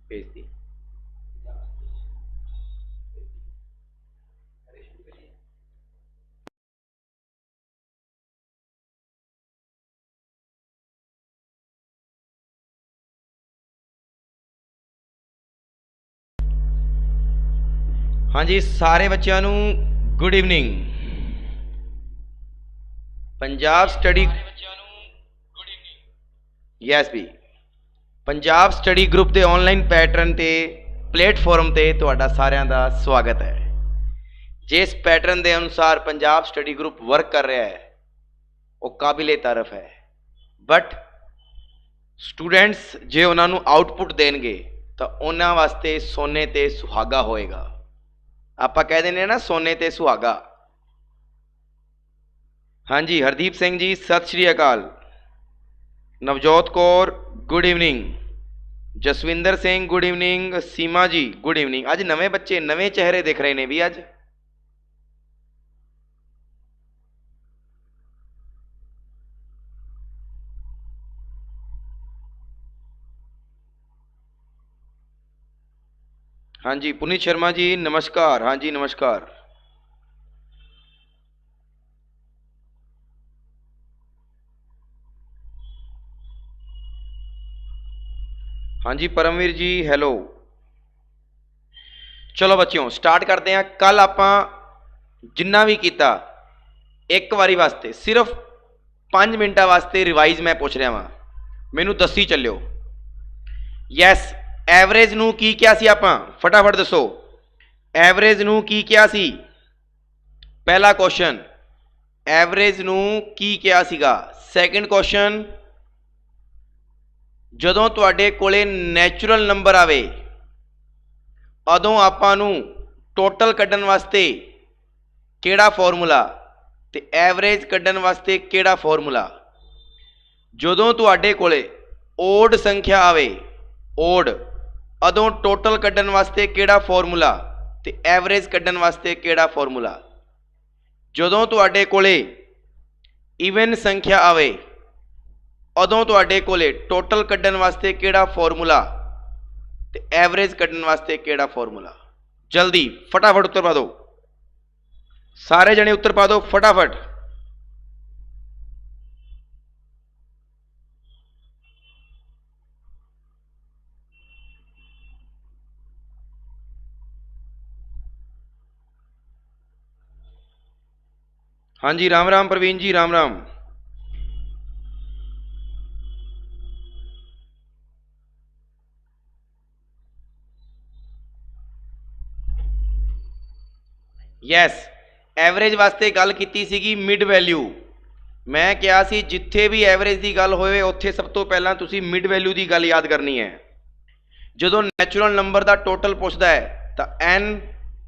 भेज दी। हाँ जी, सारे बच्चों नू good evening. Punjab study yes भी पंजाब स्टडी ग्रुप के ऑनलाइन पैटर्न ते प्लेटफॉर्म ते तुहाडा सारिਆਂ ਦਾ स्वागत है। जिस पैटर्न के अनुसार पंजाब स्टडी ग्रुप वर्क कर रहा है वो काबिले तारफ है, बट स्टूडेंट्स जे उन्होंने आउटपुट देंगे तो उन्होंने वास्ते सोने ते सुहागा होएगा। आप कह देने ना सोने ते सुहागा। हाँ जी, हरदीप सिंह जी सत श्री अकाल। Navjot Kaur good evening. Jaswinder Singh good evening. Seema ji good evening. अज नवे बच्चे नवे चेहरे दिख रहे हैं भी अज। हाँ जी, पुनीत शर्मा जी नमस्कार। हाँ जी नमस्कार। हाँ जी परमवीर जी हेलो। चलो बच्चों स्टार्ट करते हैं। कल आप जिन्ना भी किया एक बारी वास्ते सिर्फ 5 मिनटा वास्ते रिवाइज मैं पूछ रहा वहाँ, मैनू दसी चलो। यस, एवरेज नू की क्या सी आपां, फटाफट दसो एवरेज नू की क्या सी। पहला क्वेश्चन एवरेज नू की क्या सीगा। सैकेंड क्वेश्चन जदों तुहाडे कोले नैचुरल नंबर आवे उदों आपां नू टोटल कड्ढण वास्ते केड़ा फॉर्मूला ते एवरेज कड्ढण वास्ते केड़ा फॉर्मूला। जदों तुहाडे कोले ओड संख्या आवे ओड उदों टोटल कड्ढण वास्ते केड़ा फॉर्मूला ते एवरेज कड्ढण वास्ते केड़ा फॉर्मूला। जदों तुहाडे कोले इवन संख्या आवे उदों तुहाडे कोले टोटल कड्ढण वास्ते केड़ा फॉर्मूला ते एवरेज कड्ढण वास्ते केड़ा फॉर्मूला। जल्दी फटाफट उत्तर पा दो, सारे जने उत्तर पा दो फटाफट। हाँ जी राम राम प्रवीण जी राम राम। यस, एवरेज वास्ते गल कीती सीगी मिड वैल्यू। मैं क्या सी जिथे भी एवरेज की गल होए उत्थे सब तो पहला तुसी मिड वैल्यू की गल याद करनी है। जदों नैचुरल नंबर का टोटल पूछता है तो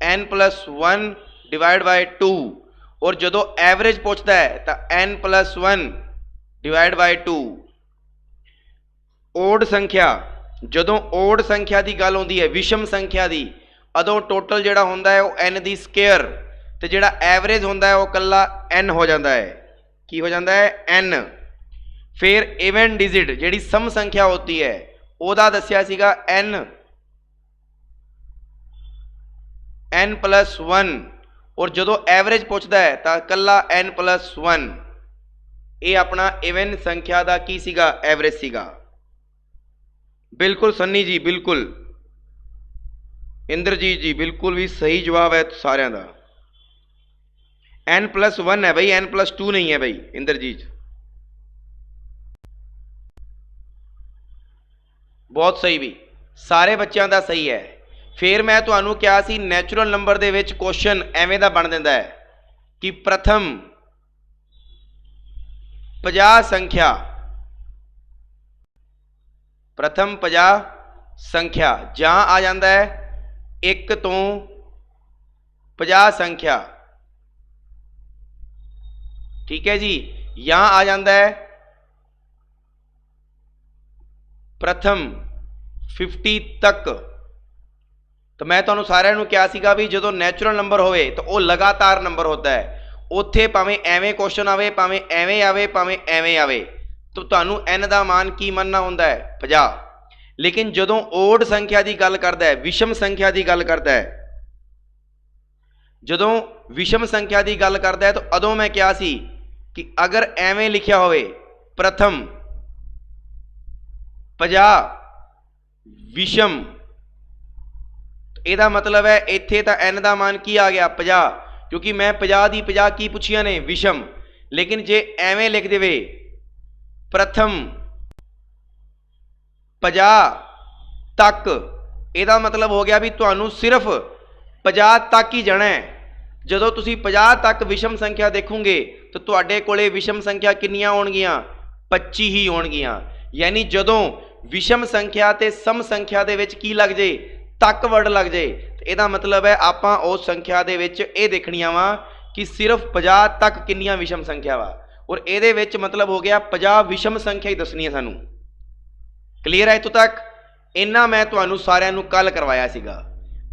n प्लस 1 डिवाइड बाय 2 और जदों एवरेज पूछता है तो n plus 1 divide by 2। Odd संख्या जदों ओड संख्या की गल होंदी है विषम संख्या की उदों टोटल जिहड़ा हुंदा है वो n दी स्केयर ते जिहड़ा एवरेज हुंदा है वो कल्ला n हो जाता है। की हो जाता है n। फिर इवन डिजिट जिहड़ी सम संख्या होती है ओदा दस्सिया सीगा n प्लस 1 और जदों एवरेज पूछता है तो कल्ला n प्लस 1। ये अपना इवन संख्या का की सीगा एवरेज सीगा। बिल्कुल सन्नी जी बिल्कुल। इंद्रजीत जी बिल्कुल भी सही जवाब है सारे का। n प्लस 1 है भाई, n प्लस 2 नहीं है भाई इंद्रजीत। बहुत सही भी, सारे बच्चों का सही है। फिर मैं तुहानू क्या सी natural number they which question एवें दा बन दिंदा है कि प्रथम 50 संख्या प्रथम 50 संख्या जहां आ जाता है 1 तो 50 संख्या। ठीक है जी, यहां आ जाता है प्रथम 50 तक। तो मैं तुहानू सारिਆਂ ਨੂੰ क्या सीगा भी जो नैचुरल नंबर होवे तो वह लगातार नंबर होता है। उत्थे भावें एवें क्वेश्चन आवे भावें एवें आवे भावें एवें आवे तो तुहानू n का मान की मनना होंदा है 50। लेकिन जदों ओड संख्या की गल करता है, विषम संख्या की गल करता है, जदों विषम संख्या की गल करता है तो अदों मैं क्या सी कि अगर एवें लिखिया होवे प्रथम 50 विषम, ਇਹਦਾ मतलब है इत्थे तो n का मान की आ गया 50, क्योंकि मैं 50 की 50 की पुछिया ने विषम। लेकिन जे एवें लिख देवे प्रथम 50 तक, ਇਹਦਾ मतलब हो गया भी तुहानू सिर्फ 50 तक ही जाना है। जदों तुसी 50 तक विषम संख्या देखोगे तो तुहाडे कोले विषम संख्या कितनियां होणगियां? 25 ही होणगियां। यानी जदों विषम संख्या ते सम संख्या दे विच की लग जाए, तक वर्ड लग जाए, तो ਇਹਦਾ मतलब है आपां उस संख्या दे विच ਇਹ देखणियां वा कि सिर्फ 50 तक कितनियां विषम संख्या वा, और ਇਹਦੇ विच मतलब हो गया 50 विषम संख्या ही दसनी है सानू। क्लीयर है इत्थों तक? इन्ना मैं तुहानू सारिआं नू कल करवाया सीगा।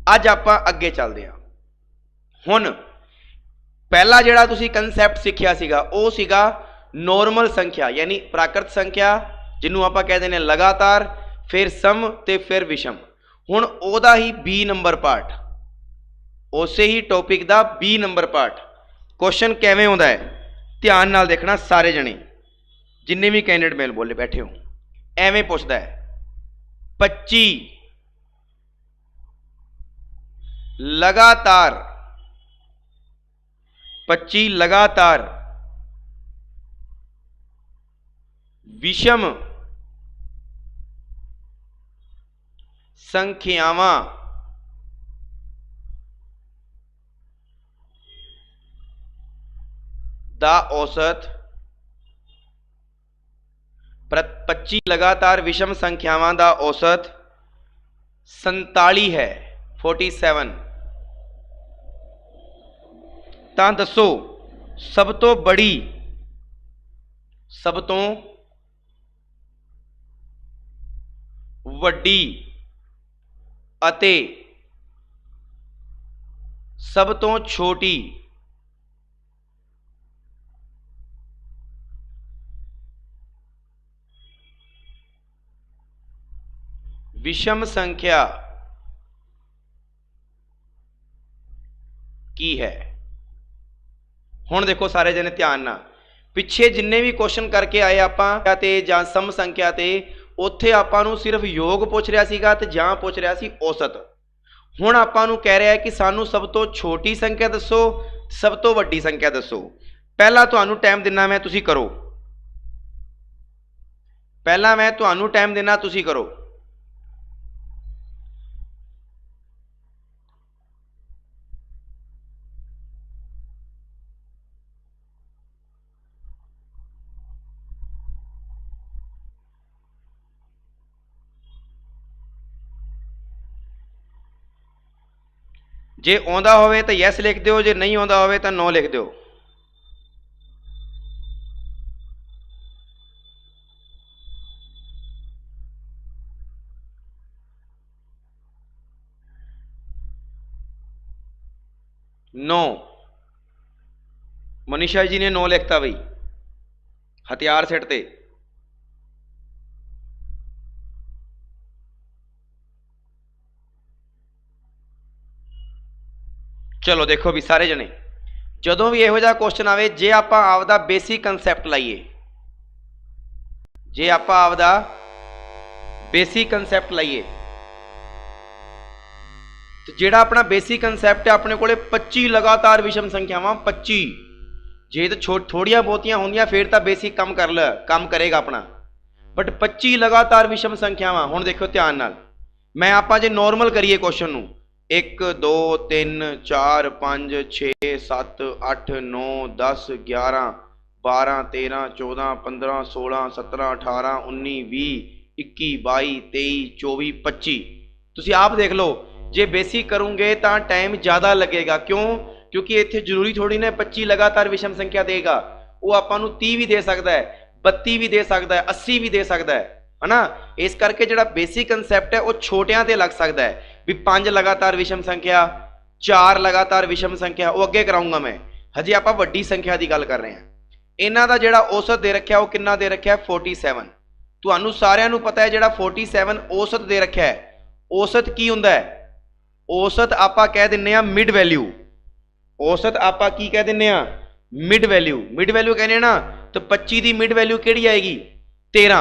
अज आपां अगे चलदे हां। हुण पहला जिहड़ा तुसीं कंसैप्ट सीखिया सीगा वो सीगा नॉर्मल संख्या, यानी प्राकृत संख्या जिन्हों आपां कहते हैं लगातार, फिर सम ते फिर विषम। हुण ओहदा ही बी नंबर पार्ट, उसे ही टॉपिक दा बी नंबर पार्ट। क्वेश्चन किवें आउंदा है ध्यान नाल देखना सारे जने, जिन्ने भी कैंडिडेट मेल बोले बैठे हो। एवें पुछदा है 25 लगातार, 25 लगातार विषम संख्यावां दा औसत, 25 लगातार विषम संख्यावां दा औसत 47 है, 47। तां दसो सब तो बड़ी, सब तो वड्डी अते सब तो छोटी विषम संख्या की है। हुण देखो सारे जने ध्यान ना, पिछे जिन्ने भी क्वेश्चन करके आए आपां ते जां सम संख्या ते, उत्थे आपां नूं सिर्फ योग पुछ रहा सीगा ते जां पुछ रहा सी औसत। हुण आपां नूं कह रहा है कि सानू सब तो छोटी संख्या दसो, सब तो वड्डी संख्या दसो। पहला तुहानू टाइम दिना मैं, तुसी करो। पहला मैं तुहानू टाइम देना, तुसी करो। जे आउंदा होवे तो यस लिख दो, जे नहीं आउंदा होवे तो नो लिख दो। नो, मनीषा जी ने नो लिखता बई, हथियार सिटते। चलो देखो भी सारे जने, जदों भी इहो जिहा क्वेश्चन आवे, जे आपां आपदा बेसिक कंसैप्ट लाइए, जे आपां आपदा बेसिक कंसैप्ट लाइए, तो जिहड़ा अपना बेसिक कंसैप्ट है अपने कोले 25 लगातार विषम संख्यावां, 25। जे तो थोड़ियां बहुतियां होंदियां फिर तो बेसिक काम करेगा अपना, बट 25 लगातार विषम संख्यावां। हुण देखो ध्यान नाल, मैं आपां जे नॉर्मल करिए क्वेश्चन नूं, 1 2 3 4 5 6 7 8 9 10 11 12 13 14 15 16 17 18 19 20 21 22 23 24 25। तुसीं आप देख लो, जे बेसिक करूंगे तो टाइम ज़्यादा लगेगा। क्यों? क्योंकि इत्थे जरूरी थोड़ी ने 25 लगातार विषम संख्या देगा, वो आपां नूं 30 भी दे सकता है, 32 भी दे सकता है, 80 भी दे सकता है ना। इस करके जिहड़ा बेसिक कंसैप्ट है वो छोटियां ते लग सकता है भी 5 लगातार विषम संख्या, 4 लगातार विषम संख्या, वो अगे कराऊंगा मैं। हजे आपां वड्डी संख्या की गल कर रहे हैं। इन्हां दा जिहड़ा औसत दे रखिया वो कितना दे रखिया 47। ਤੁਹਾਨੂੰ ਸਾਰਿਆਂ ਨੂੰ ਪਤਾ ਹੈ ਜਿਹੜਾ 47 औसत ਦੇ ਰੱਖਿਆ ਹੈ, औसत ਕੀ ਹੁੰਦਾ ਹੈ? औसत ਆਪਾਂ ਕਹਿ ਦਿੰਨੇ ਆ ਮਿਡ ਵੈਲਿਊ। औसत ਆਪਾਂ ਕੀ ਕਹਿ ਦਿੰਨੇ ਆ? Mid value. ਮਿਡ ਵੈਲਿਊ ਕਹਿੰਦੇ ਨਾ, ਤਾਂ 25 ਦੀ ਮਿਡ ਵੈਲਿਊ ਕਿਹੜੀ ਆਏਗੀ? 13।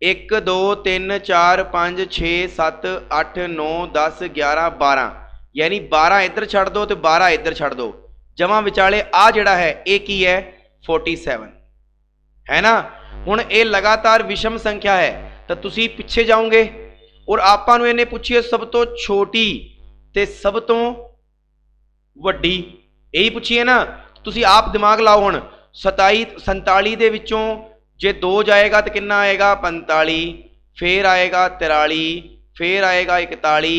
1 2 3 4 5 6 7 8 9 10 11 12, यानी 12 इधर छड़ दो तो 12 इधर छड़ दो, जमा विचाले आ जिहड़ा है ये की है? 47 है ना। हुण ये लगातार विषम संख्या है, तो तुसी पिछे जाओगे और आपां नूं इहने पुछिए सब तो छोटी ते सब तो वड्डी, यही पुछिए ना। तुसी आप दिमाग लाओ। हुण 27 47 दे विचों जे 2 जाएगा तो कितना आएगा? 45, फिर आएगा 43, फिर आएगा 41,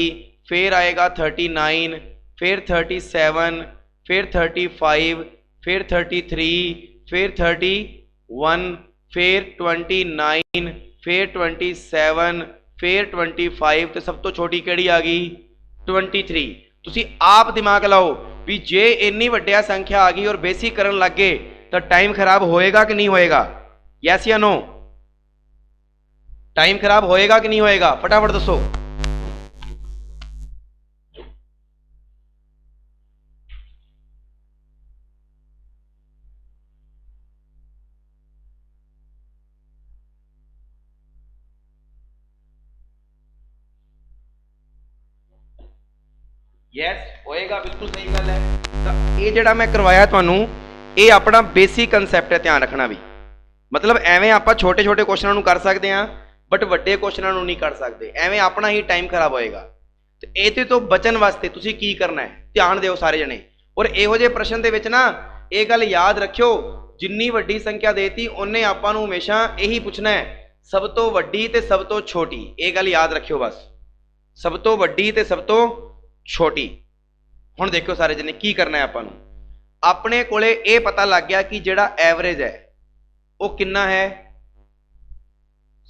फिर आएगा 39, फिर 37, फिर 35, फिर 33, फिर 31, फिर 29, फिर 27, फिर 25, तो सब तो छोटी केड़ी आ गई? 23। तुसी आप दिमाग लाओ भी जे इन्नी वड्डिया संख्या आ गई और बेसिक करन लग गए तो टाइम खराब होएगा कि नहीं होएगा? यस या नो? टाइम खराब होएगा कि नहीं होएगा? फटाफट दसो। यस होएगा, बिल्कुल सही गल है। तो ये जिहड़ा मैं करवाया तुहानू, ये अपना बेसिक कंसैप्ट है, ध्यान रखना भी। मतलब एवें आप छोटे छोटे क्वेश्चनों को कर सकते हैं, बट वड्डे क्वेश्चनों को नहीं कर सकते, एवें अपना ही टाइम खराब होएगा। तो ये तो बचन वास्ते तुसी की करना है, ध्यान दिओ सारे जने। और इहो जे प्रश्न दे विच ना ये गल याद रखियो, जिन्नी वड्डी संख्या देती उन्हें आपां नूं हमेशा यही पूछना है, सब तो वड्डी ते सब तो छोटी। ये गल याद रखियो बस, सब तो वड्डी ते सब तो छोटी। हुण देखो सारे जने की करना है, आपां नूं अपने कोले ये पता लग गया कि जिहड़ा एवरेज है वो कितना है?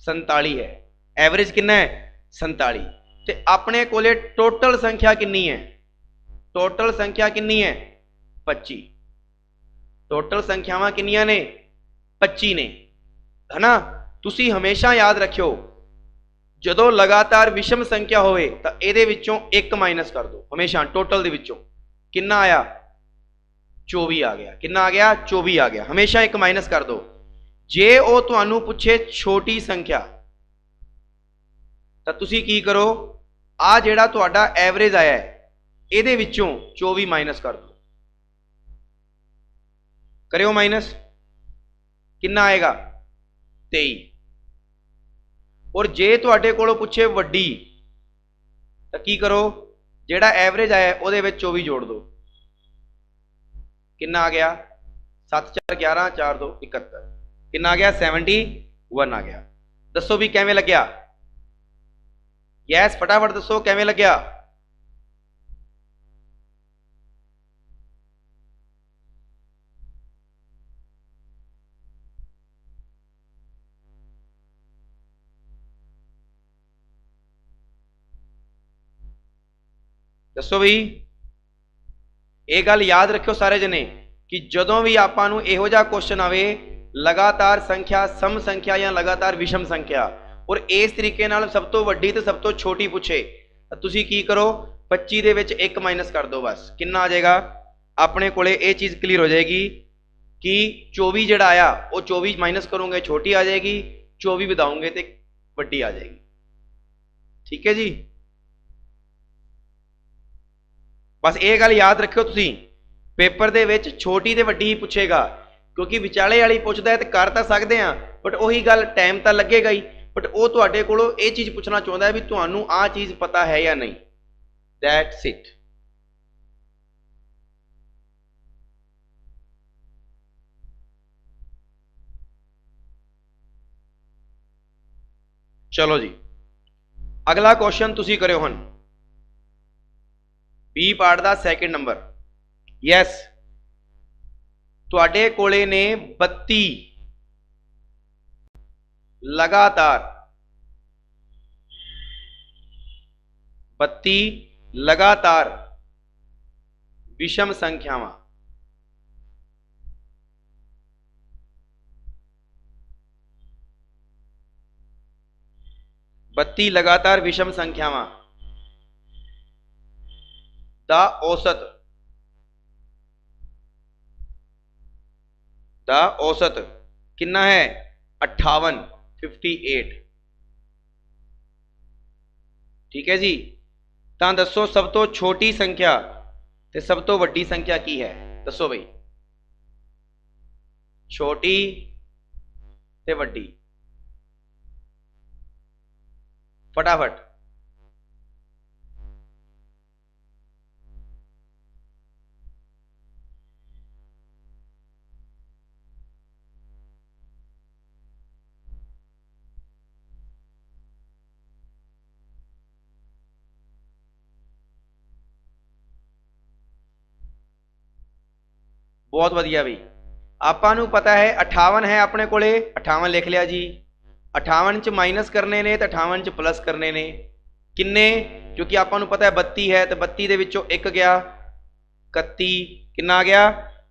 47 है। एवरेज कितना है? 47। ते अपने कोले टोटल संख्या कितनी है? टोटल संख्या कितनी है? 25। टोटल संख्यावां कितनियां ने? 25 ने, है ना। तुसी हमेशा याद रखियो, जदों लगातार विषम संख्या होवे तो इहदे विचों 1 माइनस कर दो हमेशा। टोटल दे विचों कितना आया? 24 आ गया। कितना आ गया? 24 आ गया। हमेशा 1 माइनस कर दो। जे वो तुहानू पूछे छोटी संख्या तो तुसी की करो, आ जिहड़ा तुहाडा एवरेज आया है इहदे विचों 24 माइनस कर दो। करियो माइनस, कितना आएगा? 23। और जे तुहाडे कोलों पूछे वड्डी तो की करो, जिहड़ा एवरेज आया उहदे विच 24 जोड़ दो। कितना आ गया? 7 4 11 4 2 71। कितना आ गया? 71 आ गया। दसो भी किवें लग्या? यस फटाफट दसो किवें लग्या? दसो भी। ये गल याद रखियो सारे जने कि जदों भी आपां नूं इहो जिहा क्वेश्चन आवे, लगातार संख्या, सम संख्या या लगातार विषम संख्या, और इस तरीके नाल सब तो वड्डी ते सब तो छोटी पूछे, तुसी की करो, 25 दे विच 1 माइनस कर दो बस। कितना आ जाएगा? अपने कोले ये चीज़ क्लीयर हो जाएगी कि 24 जिहड़ा आया वो 24 माइनस करोगे छोटी आ जाएगी, 24 ਵਧਾਉਂਗੇ तो वड्डी आ जाएगी। ठीक है जी। बस ये गल याद रखियो, तुसी पेपर दे विच छोटी ते वड्डी ही पूछेगा, क्योंकि विचाले वाली पुछदा है तो कर तो सकते हैं, बट उही गल टाइम तो लगेगा ही, बट वो तुहाडे कोलों ये चीज़ पूछना चाहता है भी तुहानू आ चीज़ पता है या नहीं। That's it. चलो जी, अगला क्वेश्चन तुसी करियो हन, बी पार्ट का सैकेंड नंबर। यस, तुहाडे कोले ने 32 लगातार 32 लगातार विषम संख्यावां 32 लगातार विषम संख्यावां दा औसत कितना है 58 58। ठीक है जी। ਤਾਂ दसो सब तो छोटी संख्या ते सब तो वड्डी संख्या की है, दसो बई। छोटी ते वड्डी, फटाफट। बहुत वधिया बई। आपां नूं पता है 58 है अपने कोले, 58 लिख लिया जी। 58 च माइनस करने ने तो 58 च प्लस करने ने किन्ने, क्योंकि आपां नूं पता है 32 है तो 32 दे विचों एक गया 31, किन्ना आ गया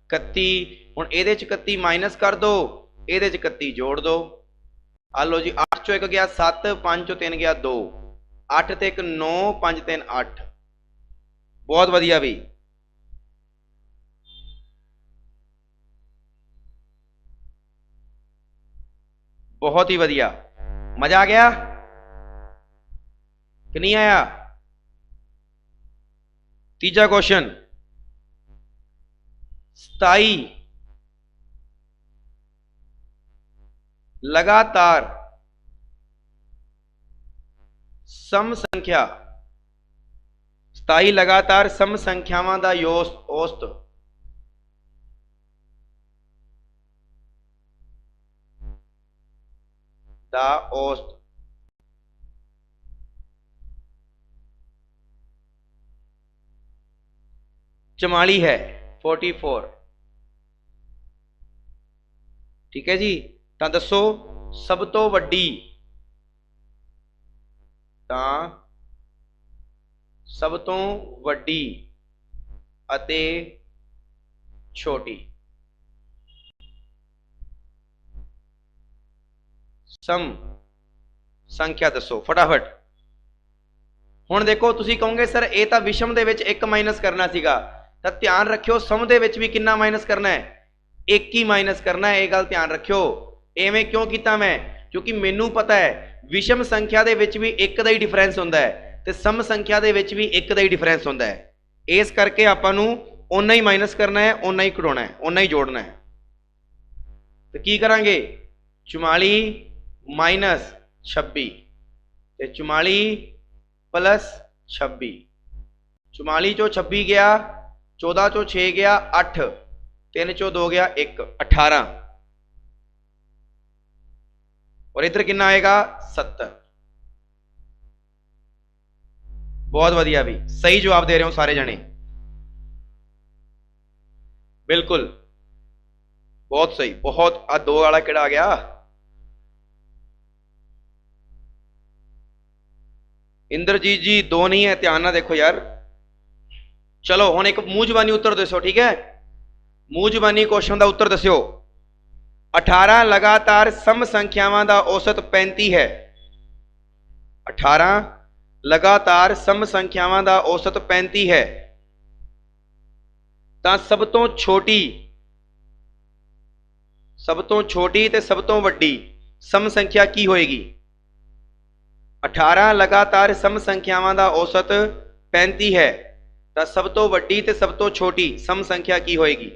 31। हुण इहदे च 31 माइनस कर दो, इहदे च 31 जोड़ दो। आ लो जी 8 चो 1 गया 7, 5 चो 3 गया 2, 8 ते 1 9, 5 3 8। बहुत वधिया बई। बहुत ही वधिया, मजा आ गया कि नहीं आया। तीजा क्वेश्चन 27 लगातार सम संख्या, 27 लगातार सम संख्यावां दा औसत चमाली है 44। ठीक है जी। तो दसो सब तो वड्डी, सब तो वड्डी अते छोटी सम संख्या दसो फटाफट। हुण देखो तुसी कहोगे सर ये तो विषम दे विच एक माइनस करना सीगा, तो ध्यान रखियो सम दे विच भी कितना माइनस करना है, एक ही माइनस करना है। ये गल ध्यान रखियो। एवें क्यों किया मैं, क्योंकि मैनू पता है विषम संख्या दे विच भी एक दा ही डिफरेंस हुंदा है ते सम संख्या दे विच भी एक दा ही डिफरेंस हुंदा है। इस करके आपां नूं उन्ना ही माइनस करना है, उन्ना ही घटाउणा है, उन्ना ही जोड़ना है। तो की करांगे 44 माइनस 26 ते 44 प्लस 26। 44 चो 26 गया, 14 चो 6 गया 8, 3 चो 2 गया 1, 18 और इधर कितना आएगा 70। बहुत वधिया भी, सही जवाब दे रहे हो सारे जने, बिल्कुल बहुत सही। बहुत आ 2 वाला किहड़ा आ गया, इंद्रजीत जी 2 नहीं है, ध्यान ना देखो यार। चलो हुण एक मूंह जबानी उत्तर दसो, ठीक है। मूंह जबानी क्वेश्चन का उत्तर दस्यो। 18 लगातार सम संख्यावां दा औसत 35 है। 18 लगातार सम संख्यावां दा औसत 35 है, तां सब तो छोटी ते सब तो वड्डी सम संख्या की होएगी। 18 लगातार सम संख्यावां दा औसत 35 है, तां सब तो वड्डी ते सब तो छोटी सम संख्या की होएगी।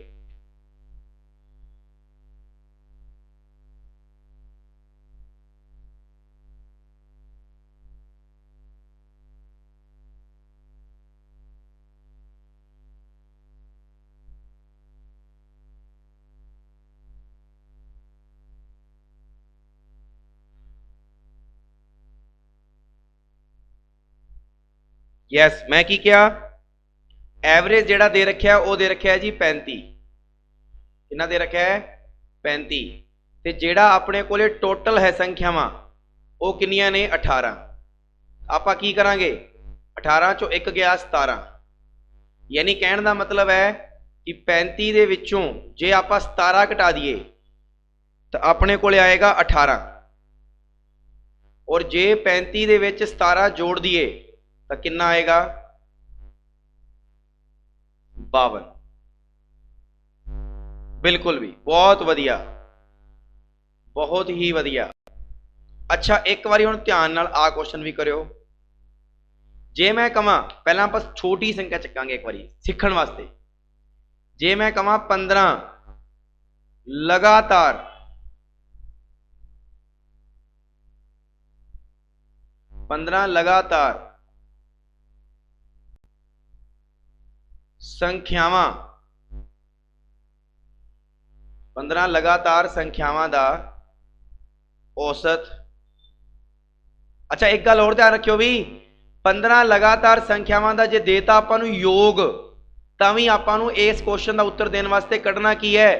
यस मैं की क्या, एवरेज जेड़ा दे रखा वो दे रखा है जी 35, कितना दे रखा है 35, ते जेड़ा अपने कोले टोटल है संख्यावां वो किनियां ने 18। आपां की करांगे 18 चो 1 गया 17, यानी कहने का मतलब है कि 35 दे विचों जे आपां 17 घटा दिए तो अपने कोले आएगा 18। और जे 35 ਦੇ ਵਿੱਚ 17 जोड़ दिए तो कितना आएगा 52। बिल्कुल भी बहुत वधिया, बहुत ही वधिया। अच्छा एक बार हुण ध्यान नाल आ क्वेश्चन भी करियो। जे मैं कहां पहला आप छोटी संख्या चकांगे एक बार सीखण वास्ते, जे मैं कहां 15 लगातार संख्यावां 15 लगातार संख्यावां दा औसत। अच्छा एक गल और ध्यान रखियो भी 15 लगातार संख्यावां दा जे देता आपां नूं योग तां भी आपां नूं इस क्वेश्चन का उत्तर देने वास्ते कढ़ना की है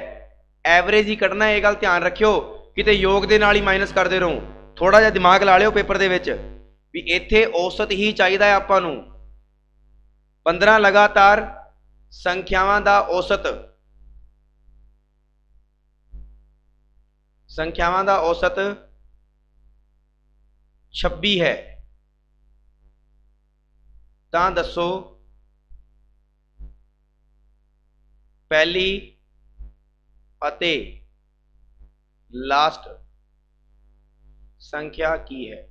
एवरेज ही कढ़ना। यह गल ध्यान रखियो किते योग दे नाल ही माइनस करदे रहो। थोड़ा जिहा दिमाग ला लियो पेपर दे विच भी इत्थे औसत ही चाहिदा है आपां नूं। 15 लगातार संख्यावां दा औसत, संख्यावां दा औसत 26 है, तां दसो पहली अते लास्ट संख्या की है।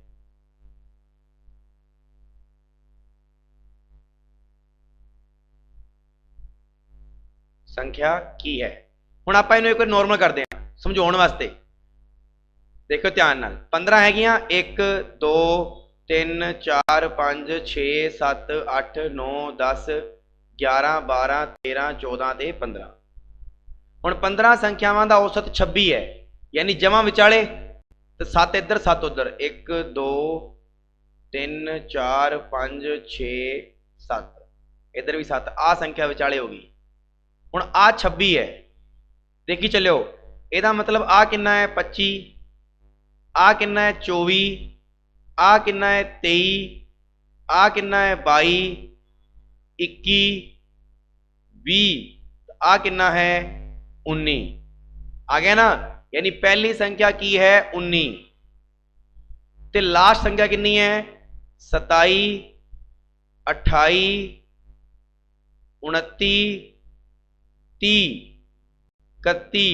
संख्या की है। हुण आपां इहनूं एक नॉर्मल करते हैं समझाउण वास्ते। देखो ध्यान नाल 15 हैगियां 1 2 3 4 5 6 7 8 9 10 11 12 13 14 ते 15। हुण 15 संख्यावां दा औसत 26 है, यानी जमा विचाले तो 7 इधर 7 उधर 1 2 3 4 5 6 7 इधर भी 7 आ संख्या विचाले होगी। हुण आ 26 है, देखी चलियो ਇਹਦਾ मतलब आ कितना है 25, आ कितना है 24, आ कितना है 23, आ कितना है 22, 21, 20, आ कितना है 19। आ गया ना, यानी पहली संख्या की है 19 ते लास्ट संख्या कितनी है 27, 28, 29, 30, 31,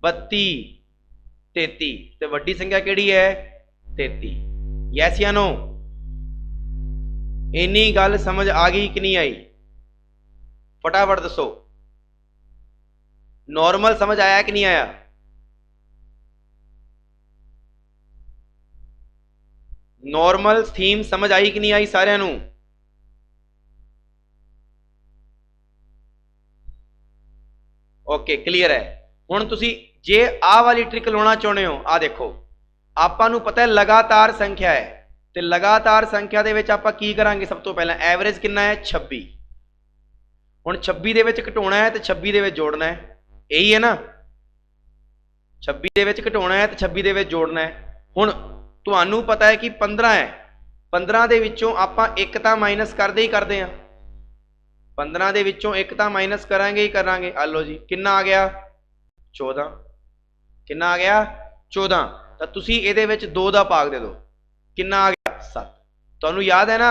32, 33 ते वड्डी संख्या केड़ी है 33। यस या नो? इन्नी गल समझ आ गई कि नहीं आई? फटाफट दसो नॉर्मल समझ आया कि नहीं आया? नॉर्मल थीम समझ आई कि नहीं आई सारिਆਂ ਨੂੰ? ओके क्लीयर है। हुण तुसी जे आ वाली ट्रिक लाना चाहते हो, आ देखो आपां नूं पता है लगातार संख्या है तो लगातार संख्या दे विच आपां की करांगे? सब तो पहला एवरेज कितना है 26। हुण 26 दे विच घटाउणा है तो 26 दे विच जोड़ना है, यही है ना। 26 दे विच घटाउणा है तो 26 दे विच जोड़ना है। हुण तुहानूं पता है कि 15 है, 15 दे विचों आपां एक तां माइनस करदे ही करदे हां। 15 दे विचों एक तां माइनस करांगे ही करांगे। आ लो जी कितना आ गया 14। कितना आ गया 14। तो तुसी इहदे विच 2 दा भाग दे दो, कितना आ गया 7। तुहानूं याद है ना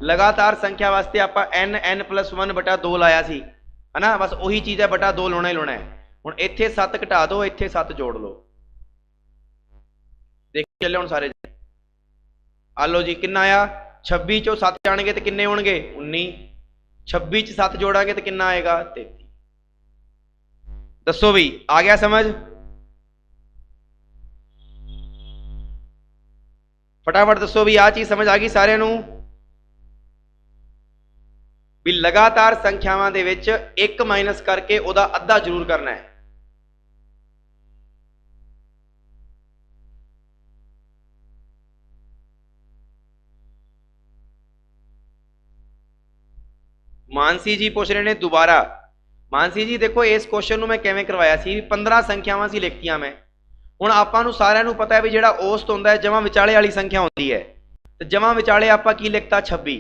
लगातार संख्या वास्ते आपां n+1 बटा 2 लाया सी, है ना। बस उही चीज़ है, बटा 2 लाना ही लाना है। हुण इत्थे 7 घटा दो, इत्थे 7 जोड़ लो। देख चले हुण सारे। आ लो जी कितना आया 26 चों 7 जाणगे तो किन्ने होणगे 19। 26 च 7 जोड़ांगे तो कितना आएगा 33। दसो भी आ गया समझ? फटाफट दसो भी आ चीज समझ आ गई सारिਆਂ ਨੂੰ? भी लगातार संख्यावां दे विच एक माइनस करके उहदा अद्धा जरूर करना है। मानसी जी पूछ रहे हैं दोबारा। मानसी जी देखो इस क्वेश्चन ਨੂੰ मैं किवें करवाया सी, 15 संख्यावां सी लिखतियां मैं। हुण आपां नूं सारिਆਂ ਨੂੰ पता है भी जिहड़ा औसत हुंदा है जमा विचाले वाली संख्या होंदी है, तो जमा विचाले आपां की लिखता 26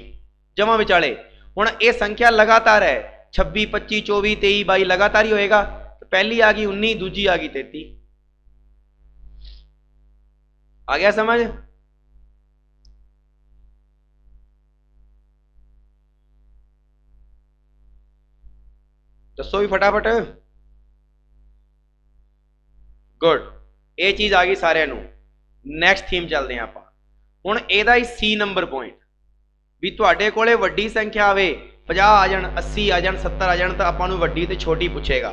जमा विचाले। हुण ये संख्या लगातार है 26 25 24 23 22 लगातार ही होएगा। तो पहली आ गई 19, दूजी आ गई 33। आ गया समझ? दसो भी फटाफट। गुड, ये चीज आ गई सारे। नैक्सट थीम चलते हैं आप हुण। ਇਹਦਾ ही सी नंबर पॉइंट भी तुहाडे कोले वड्डी संख्या आवे 50 आ जाण 80 आ जाण 70 आ जाण, तो आपां नूं वड्डी ते छोटी पुछेगा,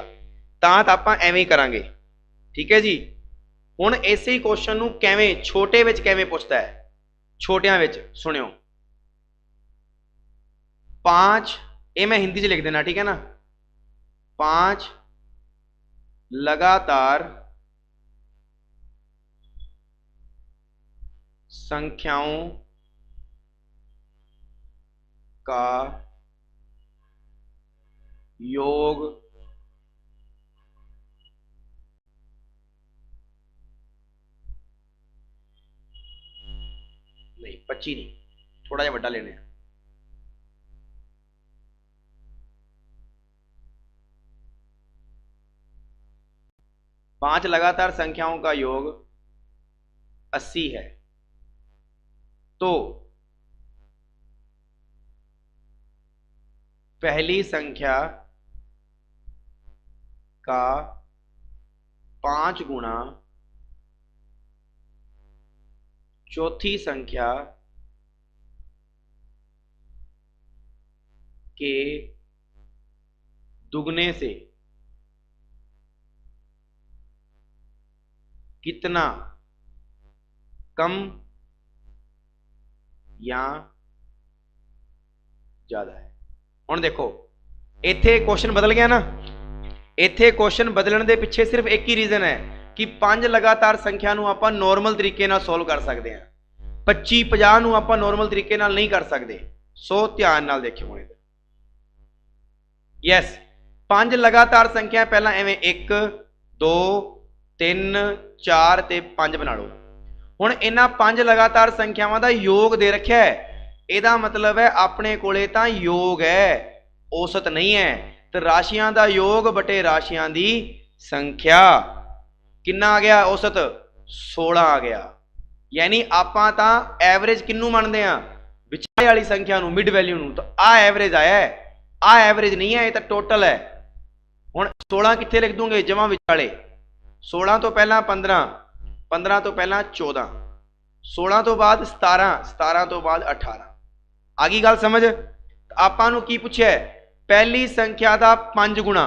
तां आपां एवें ही करांगे। ठीक है जी। हुण इसे ही क्वेश्चन नूं किवें छोटे विच किवें पुछदा है, छोटियां विच सुणियो। 5, ये मैं हिंदी च लिख देना, ठीक है ना। 5 लगातार संख्याओं का योग नहीं 25 नहीं, थोड़ा जिहा वड्डा लेने। 5 लगातार संख्याओं का योग 80 है, तो पहली संख्या का 5 गुना चौथी संख्या के दुगने से कितना कम या ज्यादा है। हुण देखो इत्थे क्वेश्चन बदल गया ना। इत्थे क्वेश्चन बदलने के पिछे सिर्फ एक ही रीजन है कि 5 लगातार संख्या नूं आपां नॉर्मल तरीके नाल सोल्व कर सकते हैं, 25 50 नूं आपां नॉर्मल तरीके नाल नहीं कर सकते। सो ध्यान नाल देखियो हुण। यस, 5 लगातार संख्या पहला एवें 1 2 3 4 ते 5 बना लो। हुण इन्हां 5 लगातार संख्यावां दा योग दे रखिया है, ਇਹਦਾ मतलब है अपने कोले तां योग है, औसत नहीं है। तो राशियां दा योग बटे राशियां दी संख्या कितना आ गया, औसत 16 आ गया। यानी आपां तां एवरेज किन्नू मानदे आ, विचाले वाली संख्या नूं, मिड वैल्यू नूं। तो आ एवरेज आया है, आ एवरेज नहीं है, ये तो टोटल है। हुण 16 कित्थे लिख दूंगे, जमा विचाले। 16 तो पहला 15, 15 तो पहला 14, 16 तो बाद 17, 17 तो बाद 18। आ गई गल समझ। आपां नूं की पुछिया, पहली संख्या का 5 गुणा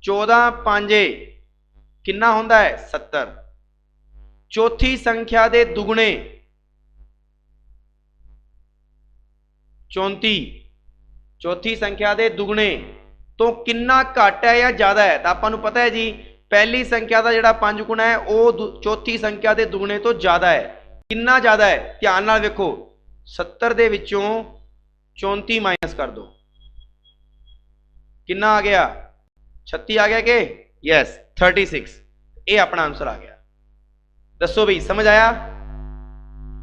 14 5 कितना होंदा है 70। चौथी संख्या के दुगने 34, चौथी संख्या के दुगने तो कितना घट है या ज्यादा है। तो आपां नूं पता है जी, पहली संख्या का जिहड़ा 5 गुणा है वह चौथी संख्या के दुगने तो ज्यादा है। कितना ज्यादा है, ध्यान नाल वेखो। 70 दे विचों 34 माइनस कर दो, कितना आ गया 36 आ गया के, यस 36। ये अपना आंसर आ गया। दसो भी समझ आया।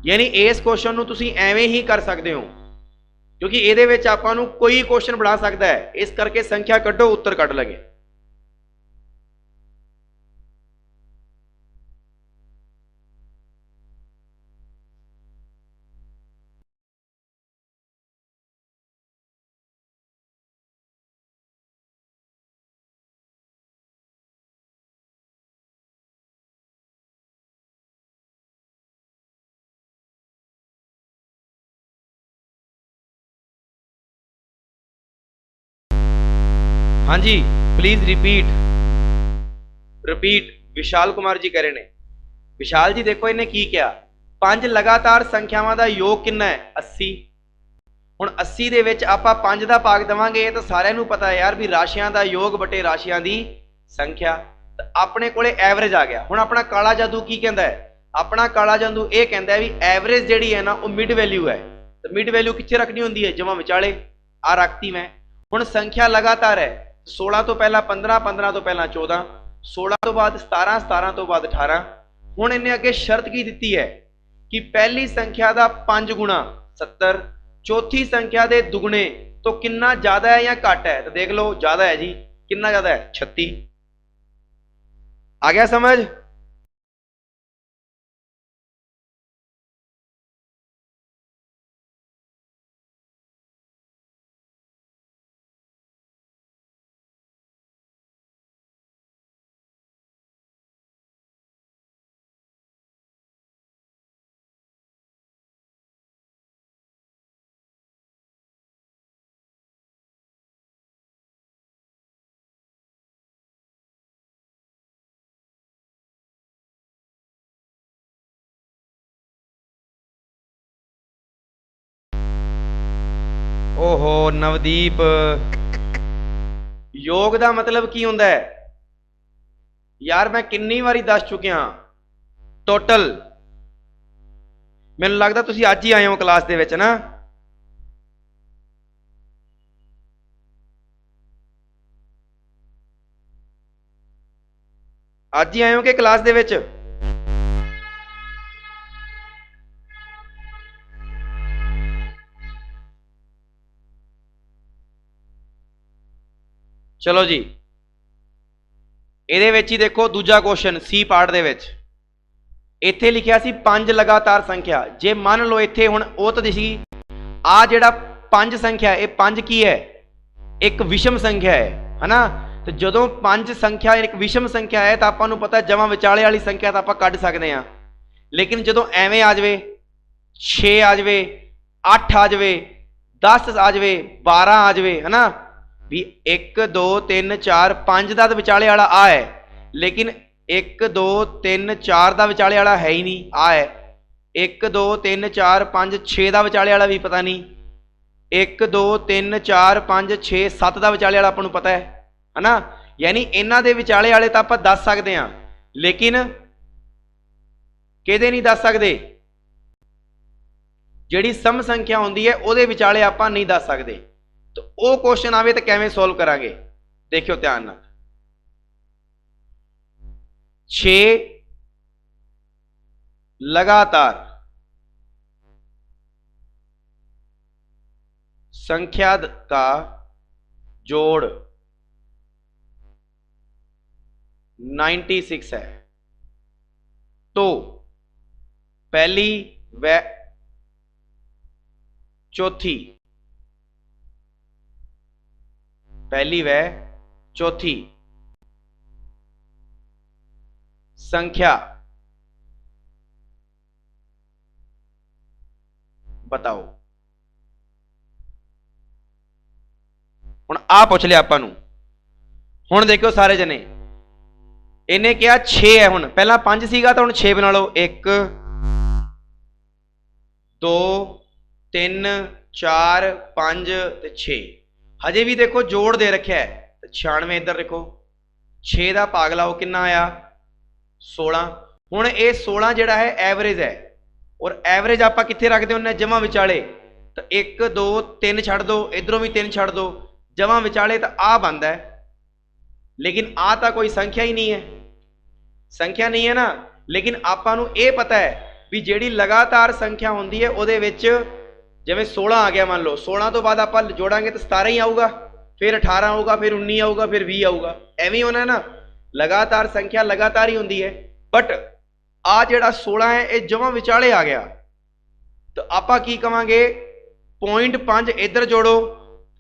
यानी इस क्वेश्चन नूं तुसीं एवें ही कर सकते हो, क्योंकि ये आपां नूं कोई क्वेश्चन बना सकता है। इस करके संख्या कड्डो, उत्तर कढ़ लगे। हाँ जी, please repeat repeat. Vishal Kumar ji कह रहे हैं। विशाल जी देखो इन्हें की क्या, 5 लगातार संख्यावां दा योग कितना है 80। हुण 80 दे विच आपां 5 दा भाग देवांगे, ये तो सारिआं नूं पता है यार भी राशियां दा योग बटे राशियां दी संख्या। तो अपने कोले एवरेज आ गया। हुण अपना काला जादू की कहंदा है, अपना काला जादू ये कहंदा है भी एवरेज जिहड़ी है ना वो मिड वैल्यू है। तो मिड वैल्यू कित्थे रखनी हुंदी है, जमा विचाले। आ रखती मैं। हुण संख्या लगातार है, 16 तो पहला 15, 15 तो पहला 14, 16 तो बाद 17, 17 तो बाद 18। हुण इन्हें अगे शर्त की दी है कि पहली संख्या का 5 गुणा 70, चौथी संख्या के दुगने तो कितना ज्यादा है या घट है। तो देख लो ज्यादा है जी, कितना ज्यादा है 36। आ गया समझ। ओहो नवदीप, योग का मतलब की हुंदा है यार, मैं किन्नी वारी दस चुकिया टोटल। मैनूं लगदा तुसीं अज ही आए हो क्लास दे विच ना। अज ही आए हो कि क्लास दे विच? चलो जी, ਇਹਦੇ ਵਿੱਚ ही देखो दूजा क्वेश्चन सी पार्ट ਦੇ ਵਿੱਚ ਇੱਥੇ ਲਿਖਿਆ ਸੀ 5 ਲਗਾਤਾਰ ਸੰਖਿਆ। ਜੇ ਮੰਨ ਲਓ ਇੱਥੇ ਹੁਣ ਉਹ ਤਾਂ ਦਿਸੀ ਆ ਜਿਹੜਾ 5 ਸੰਖਿਆ, ਇਹ 5 ਕੀ ਹੈ? ਇੱਕ ਵਿਸ਼ਮ ਸੰਖਿਆ ਹੈ ਨਾ। ਤੇ ਜਦੋਂ 5 ਸੰਖਿਆ ਇੱਕ ਵਿਸ਼ਮ ਸੰਖਿਆ ਹੈ ਤਾਂ ਆਪਾਂ ਨੂੰ ਪਤਾ ਜਮਾਂ ਵਿਚਾਲੇ ਵਾਲੀ ਸੰਖਿਆ ਤਾਂ ਆਪਾਂ ਕੱਢ ਸਕਦੇ ਹਾਂ। ਲੇਕਿਨ ਜਦੋਂ ਐਵੇਂ ਆ ਜਾਵੇ 6 ਆ ਜਾਵੇ, 8 ਆ ਜਾਵੇ, 10 ਆ ਜਾਵੇ, 12 ਆ ਜਾਵੇ, ਹੈ ਨਾ भी 1 2 3 4 5 का तो विचाले वाला आ है, लेकिन 1 2 3 4 का विचाले वाला है ही नहीं, आ है 1 2 3 4 5 6 का विचाले वाला भी पता नहीं, 1 2 3 4 5 6 7 का विचाले वाला आपको पता है ना। यानी इन्हां दे विचाले वाले तो आप दस सकते हैं, लेकिन किहदे नहीं दस सकते? जिहड़ी सम संख्या होंदी है उहदे विचाले आप नहीं दस सकते। तो वो क्वेश्चन आवे तो कैसे सोल्व करांगे? देखियो ध्यान नाल। 6 लगातार संख्या का जोड़ 96 है, तो पहली व चौथी, पहली व चौथी संख्या बताओ। हुण आ पूछ लिया आपां नूं। हुण देखो सारे जने, इन्हें क्या 6 है, हुण पहला 5 सीगा तो हुण 6 बना लो। 1 2 3 4 5 ते 6। हजे भी देखो जोड़ दे रखा है, 96 इधर देखो, 6 का भाग लाओ कितना आया? 16। हुण ये 16 जिहड़ा है एवरेज है, और एवरेज आप कित्थे रखते होंगे? जमा विचाले। तो 1 2 3 छड़ दो, इधरों भी 3 छड़ दो, जमा विचाले तो आ बनता है। लेकिन आ तो कोई संख्या ही नहीं है, संख्या नहीं है ना। लेकिन आपां नूं ये पता है भी जिहड़ी लगातार संख्या होंदी है उहदे विच जिवें 16 आ गया, मान लो 16 तो बाद आप जोड़ांगे तो 17 ही आऊगा, फिर 18 आऊगा, फिर 19 आऊगा, फिर 20 आऊगा, एवं होना है ना। लगातार संख्या लगातार ही होंदी है। बट आ जिहड़ा 16 है ये जमा विचाले आ गया, तो आपां की कहांगे? 0.5 इधर जोड़ो,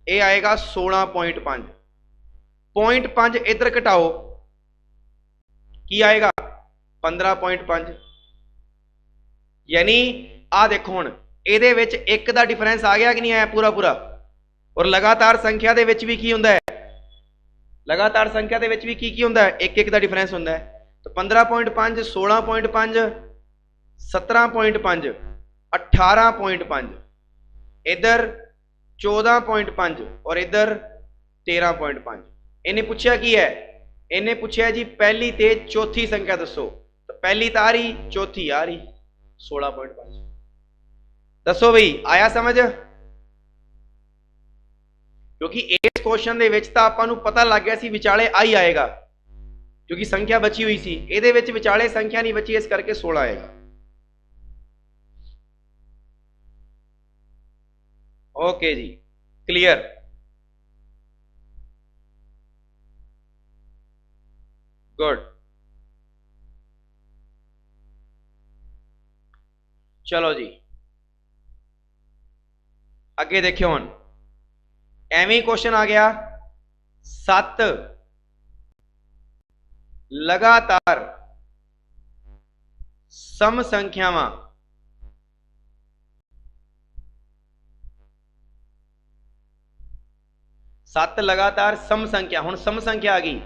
ये आएगा 16.5। 0.5 इधर घटाओ, की आएगा? 15.5। यानी आ देखो हुण ਇਹਦੇ ਵਿੱਚ एक ਦਾ डिफरेंस आ गया कि नहीं आया? पूरा पूरा। और लगातार संख्या ਦੇ ਵਿੱਚ भी की ਹੁੰਦਾ है? लगातार संख्या ਦੇ ਵਿੱਚ भी की ਹੁੰਦਾ है? एक एक ਦਾ डिफरेंस ਹੁੰਦਾ है। तो 15.5 16.5 17.5 18.5, इधर 14.5 और इधर 13.5। इन्हें पूछा की है? इन्हें पूछा जी पहली ते चौथी संख्या दसो। तो पहली तो आ रही, चौथी आ रही 16.5। दसो भाई आया समझ? क्योंकि इस क्वेश्चन दे विच तां आपां नूं पता लग गया सी विचाले आ ही आएगा, क्योंकि संख्या बची हुई सी। इहदे विच विचाले संख्या नहीं बची, इस करके 16 आएगा। ओके जी, क्लियर। गुड, चलो जी अगे देखियो। हुण एवें क्वेश्चन आ गया 7 लगातार सम संख्यावां सात लगातार सम संख्या, हुण सम संख्या आ गई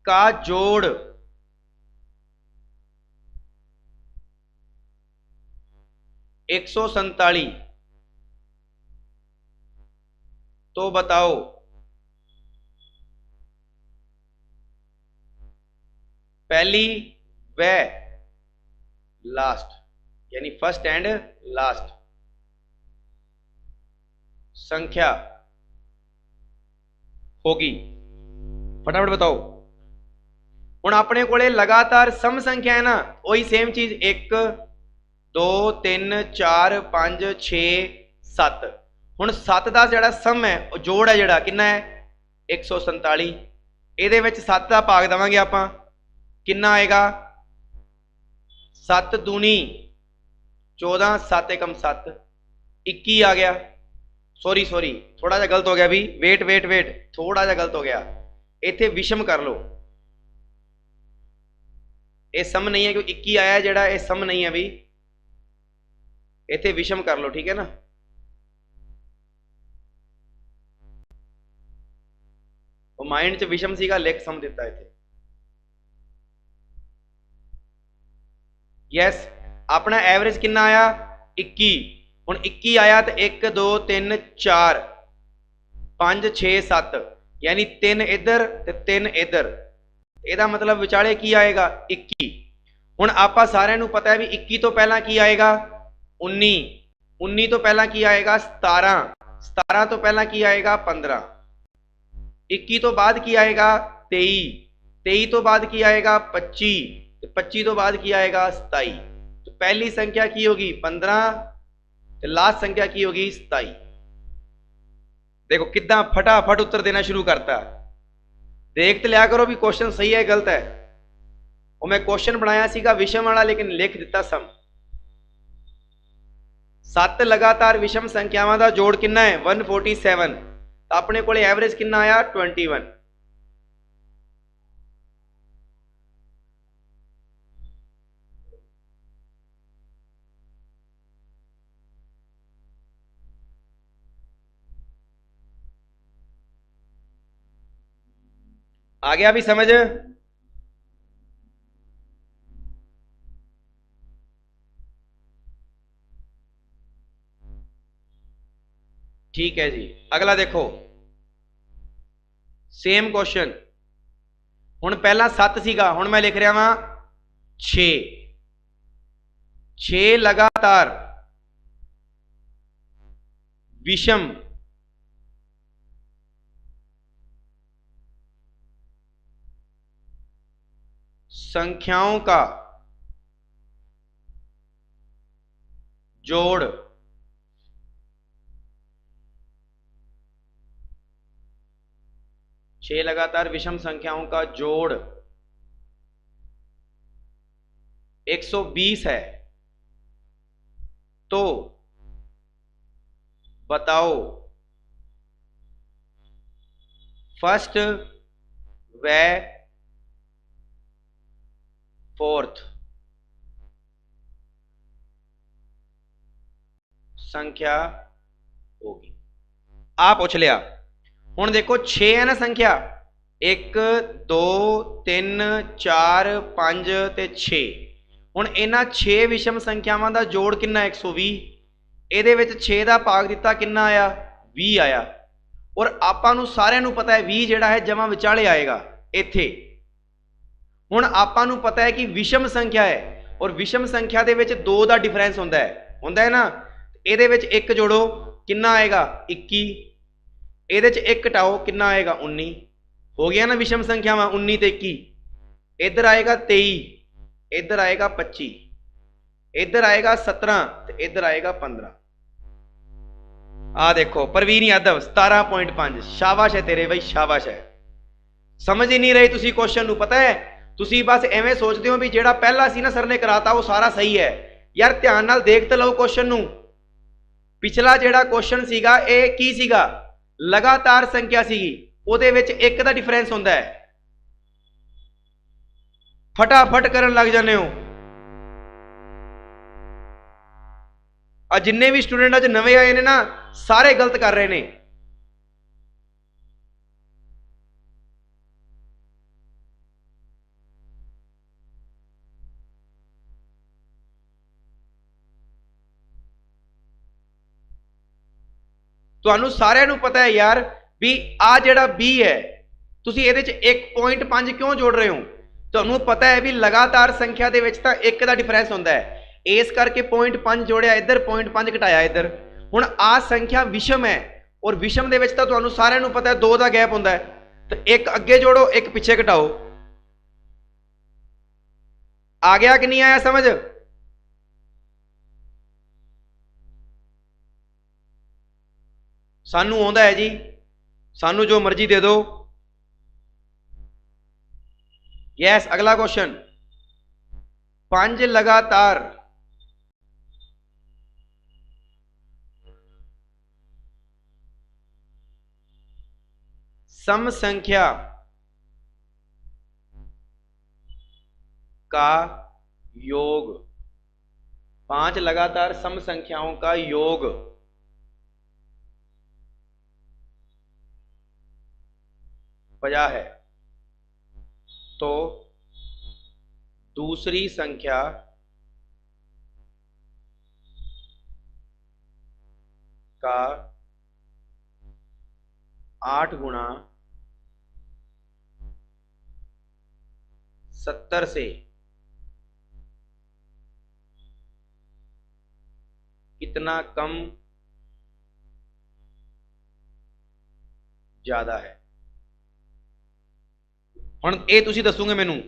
का जोड़ 147 तो बताओ पहली व लास्ट, यानी फर्स्ट एंड लास्ट संख्या होगी। फटाफट बताओ। हुण अपने कोले लगातार सम संख्या है ना, वही सेम चीज 1 2 3 4 5 6 7। हुण 7 का जिहड़ा सम है जोड़ है जिहड़ा कितना है 147। ਇਹਦੇ ਵਿੱਚ 7 ਦਾ ਭਾਗ ਦੇਵਾਂਗੇ ਆਪਾਂ, कितना आएगा 7 दूनी 14, 7 एकम 7, 21 आ गया। सॉरी थोड़ा जा गलत हो गया भी, वेट थोड़ा जा गलत हो गया। इत्थे विषम कर लो, ये सम नहीं है क्योंकि 21 आया जिहड़ा ये सम नहीं है भी, इत्थे विषम कर लो, ठीक है ना। वो माइंड च विषम सीगा, लिख सम दिता इत्थे। यस, अपना एवरेज कितना आया 21। हुण 21 आया तो 1 2 3 4 5 6 7, यानी 3 इधर ते 3 इधर, ਇਹਦਾ मतलब विचाले की आएगा 21। हुण आपां सारिਆਂ ਨੂੰ पता है भी 21 तो पहला की आएगा 19, 19 तो पहला की आएगा 17, 17 तो पहला की आएगा 15, 21 तो बाद की आएगा 23, 23 तो बाद की आएगा 25, 25 तो बाद की आएगा 27। तो पहली संख्या की होगी 15, तो लास्ट संख्या की होगी 27। देखो कितना फटाफट उत्तर देना शुरू करता। देख तो लिया करो भी क्वेश्चन सही है गलत है। और मैं क्वेश्चन बनाया सीगा विषम वाला, लेकिन लिख दिता सम। 7 लगातार विषम संख्यावां दा जोड़ कितना है 147। तो अपने को एवरेज कितना आया 21। आ गया भी समझ। ठीक है जी, अगला देखो सेम क्वेश्चन। हुण पहला 7 सीगा, हुण मैं लिख रहा वहां 6। 6 लगातार विषम संख्याओं का जोड़ छह लगातार विषम संख्याओं का जोड़ 120 है। तो बताओ फर्स्ट व फोर्थ संख्या होगी। आ पूछ लिया। हुण देखो 6 है ना संख्या, 1 2 3 4 5 ते 6। हुण इन्हां 6 विषम संख्यावां दा जोड़ कितना 120। ਇਹਦੇ ਵਿੱਚ 6 ਦਾ ਭਾਗ ਦਿੱਤਾ कितना आया 20 आया। और ਆਪਾਂ ਨੂੰ ਸਾਰਿਆਂ ਨੂੰ ਪਤਾ है 20 ਜਿਹੜਾ है ਜਮਾ ਵਿਚਾਲੇ ਆਏਗਾ ਇੱਥੇ। ਹੁਣ ਆਪਾਂ ਨੂੰ ਪਤਾ है कि विषम संख्या है, और विषम संख्या ਦੇ ਵਿੱਚ 2 ਦਾ डिफरेंस ਹੁੰਦਾ है ना। ਇਹਦੇ ਵਿੱਚ 1 जोड़ो कितना आएगा 21, ਇਹਦੇ ਚ 1 ਘਟਾਓ कितना आएगा 19। हो गया ना विषम संख्यावां 19 ते 21। इधर आएगा 23, इधर आएगा 25, इधर आएगा 17, तो इधर आएगा 15। आ देखो प्रवीण यादव 17.5। शाबाश है तेरे भाई, शाबाश है। समझ ही नहीं रहे तुसी क्वेश्चन नूं, पता है तुसी बस एवें सोचते हो भी जेड़ा पहला सी ना सर ने कराता वो सारा सही है। यार ध्यान नाल देख तो लो क्वेश्चन नूं। पिछला जेड़ा क्वेश्चन सीगा ये की सीगा लगातार संख्या सीगी, ਉਹਦੇ ਵਿੱਚ 1 ਦਾ डिफरेंस ਹੁੰਦਾ है। फटाफट करन लग जाने हो। आ जिन्ने भी स्टूडेंट अज नवे आए ने ना सारे गलत कर रहे हैं। ਤੁਹਾਨੂੰ ਸਾਰਿਆਂ ਨੂੰ ਪਤਾ ਹੈ ਯਾਰ ਵੀ ਆ ਜਿਹੜਾ b ਹੈ ਤੁਸੀਂ ਇਹਦੇ ਚ 1.5 ਕਿਉਂ ਜੋੜ ਰਹੇ ਹੋ? ਤੁਹਾਨੂੰ ਪਤਾ ਹੈ ਵੀ ਲਗਾਤਾਰ ਸੰਖਿਆ ਦੇ ਵਿੱਚ ਤਾਂ 1 ਦਾ ਡਿਫਰੈਂਸ ਹੁੰਦਾ ਹੈ, ਇਸ ਕਰਕੇ 0.5 ਜੋੜਿਆ ਇੱਧਰ, 0.5 ਘਟਾਇਆ ਇੱਧਰ। ਹੁਣ ਆ ਸੰਖਿਆ ਵਿਸ਼ਮ ਹੈ ਔਰ ਵਿਸ਼ਮ ਦੇ ਵਿੱਚ ਤਾਂ ਤੁਹਾਨੂੰ ਸਾਰਿਆਂ ਨੂੰ ਪਤਾ ਹੈ 2 ਦਾ ਗੈਪ ਹੁੰਦਾ ਹੈ, तो एक अगे जोड़ो एक पीछे घटाओ। आ गया कि नहीं आया समझ? सानू आउंदा है जी, सानू जो मर्जी दे दो। यस, अगला क्वेश्चन, 5 लगातार सम संख्या का योग, 5 लगातार सम संख्याओं का योग बजा है, तो दूसरी संख्या का 8 गुणा 70 से कितना कम ज्यादा है? हुण ये तुसी दसोगे मैनू।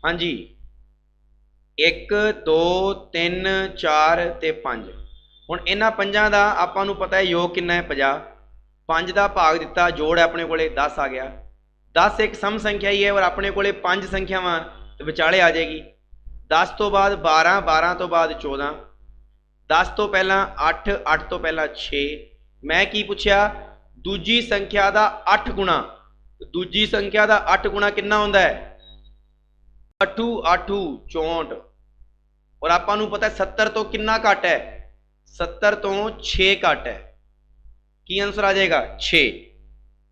हाँ जी, 1 2 3 4 ते 5। हुण इन्हां पंजां दा आपां नूं पता है योग कितना है 50। 5 का भाग दिता, जोड़ है अपने कोले 10 आ गया। 10 एक सम संख्या ही है और अपने कोले 5 संख्यावां ते विचाले आ जाएगी। 10 तो बाद 12, 12 तो बाद 14, 10 तो पहला 8, 8 तो पहला 6। मैं की पूछया? दूजी संख्या का 8 गुणा। दूजी संख्या का 8 गुणा कितना हुंदा है? 8 8 64। और आपां नूं पता है 70 तो कितना घट है? 70 तो 6 घट है। की आंसर आ जाएगा? 6।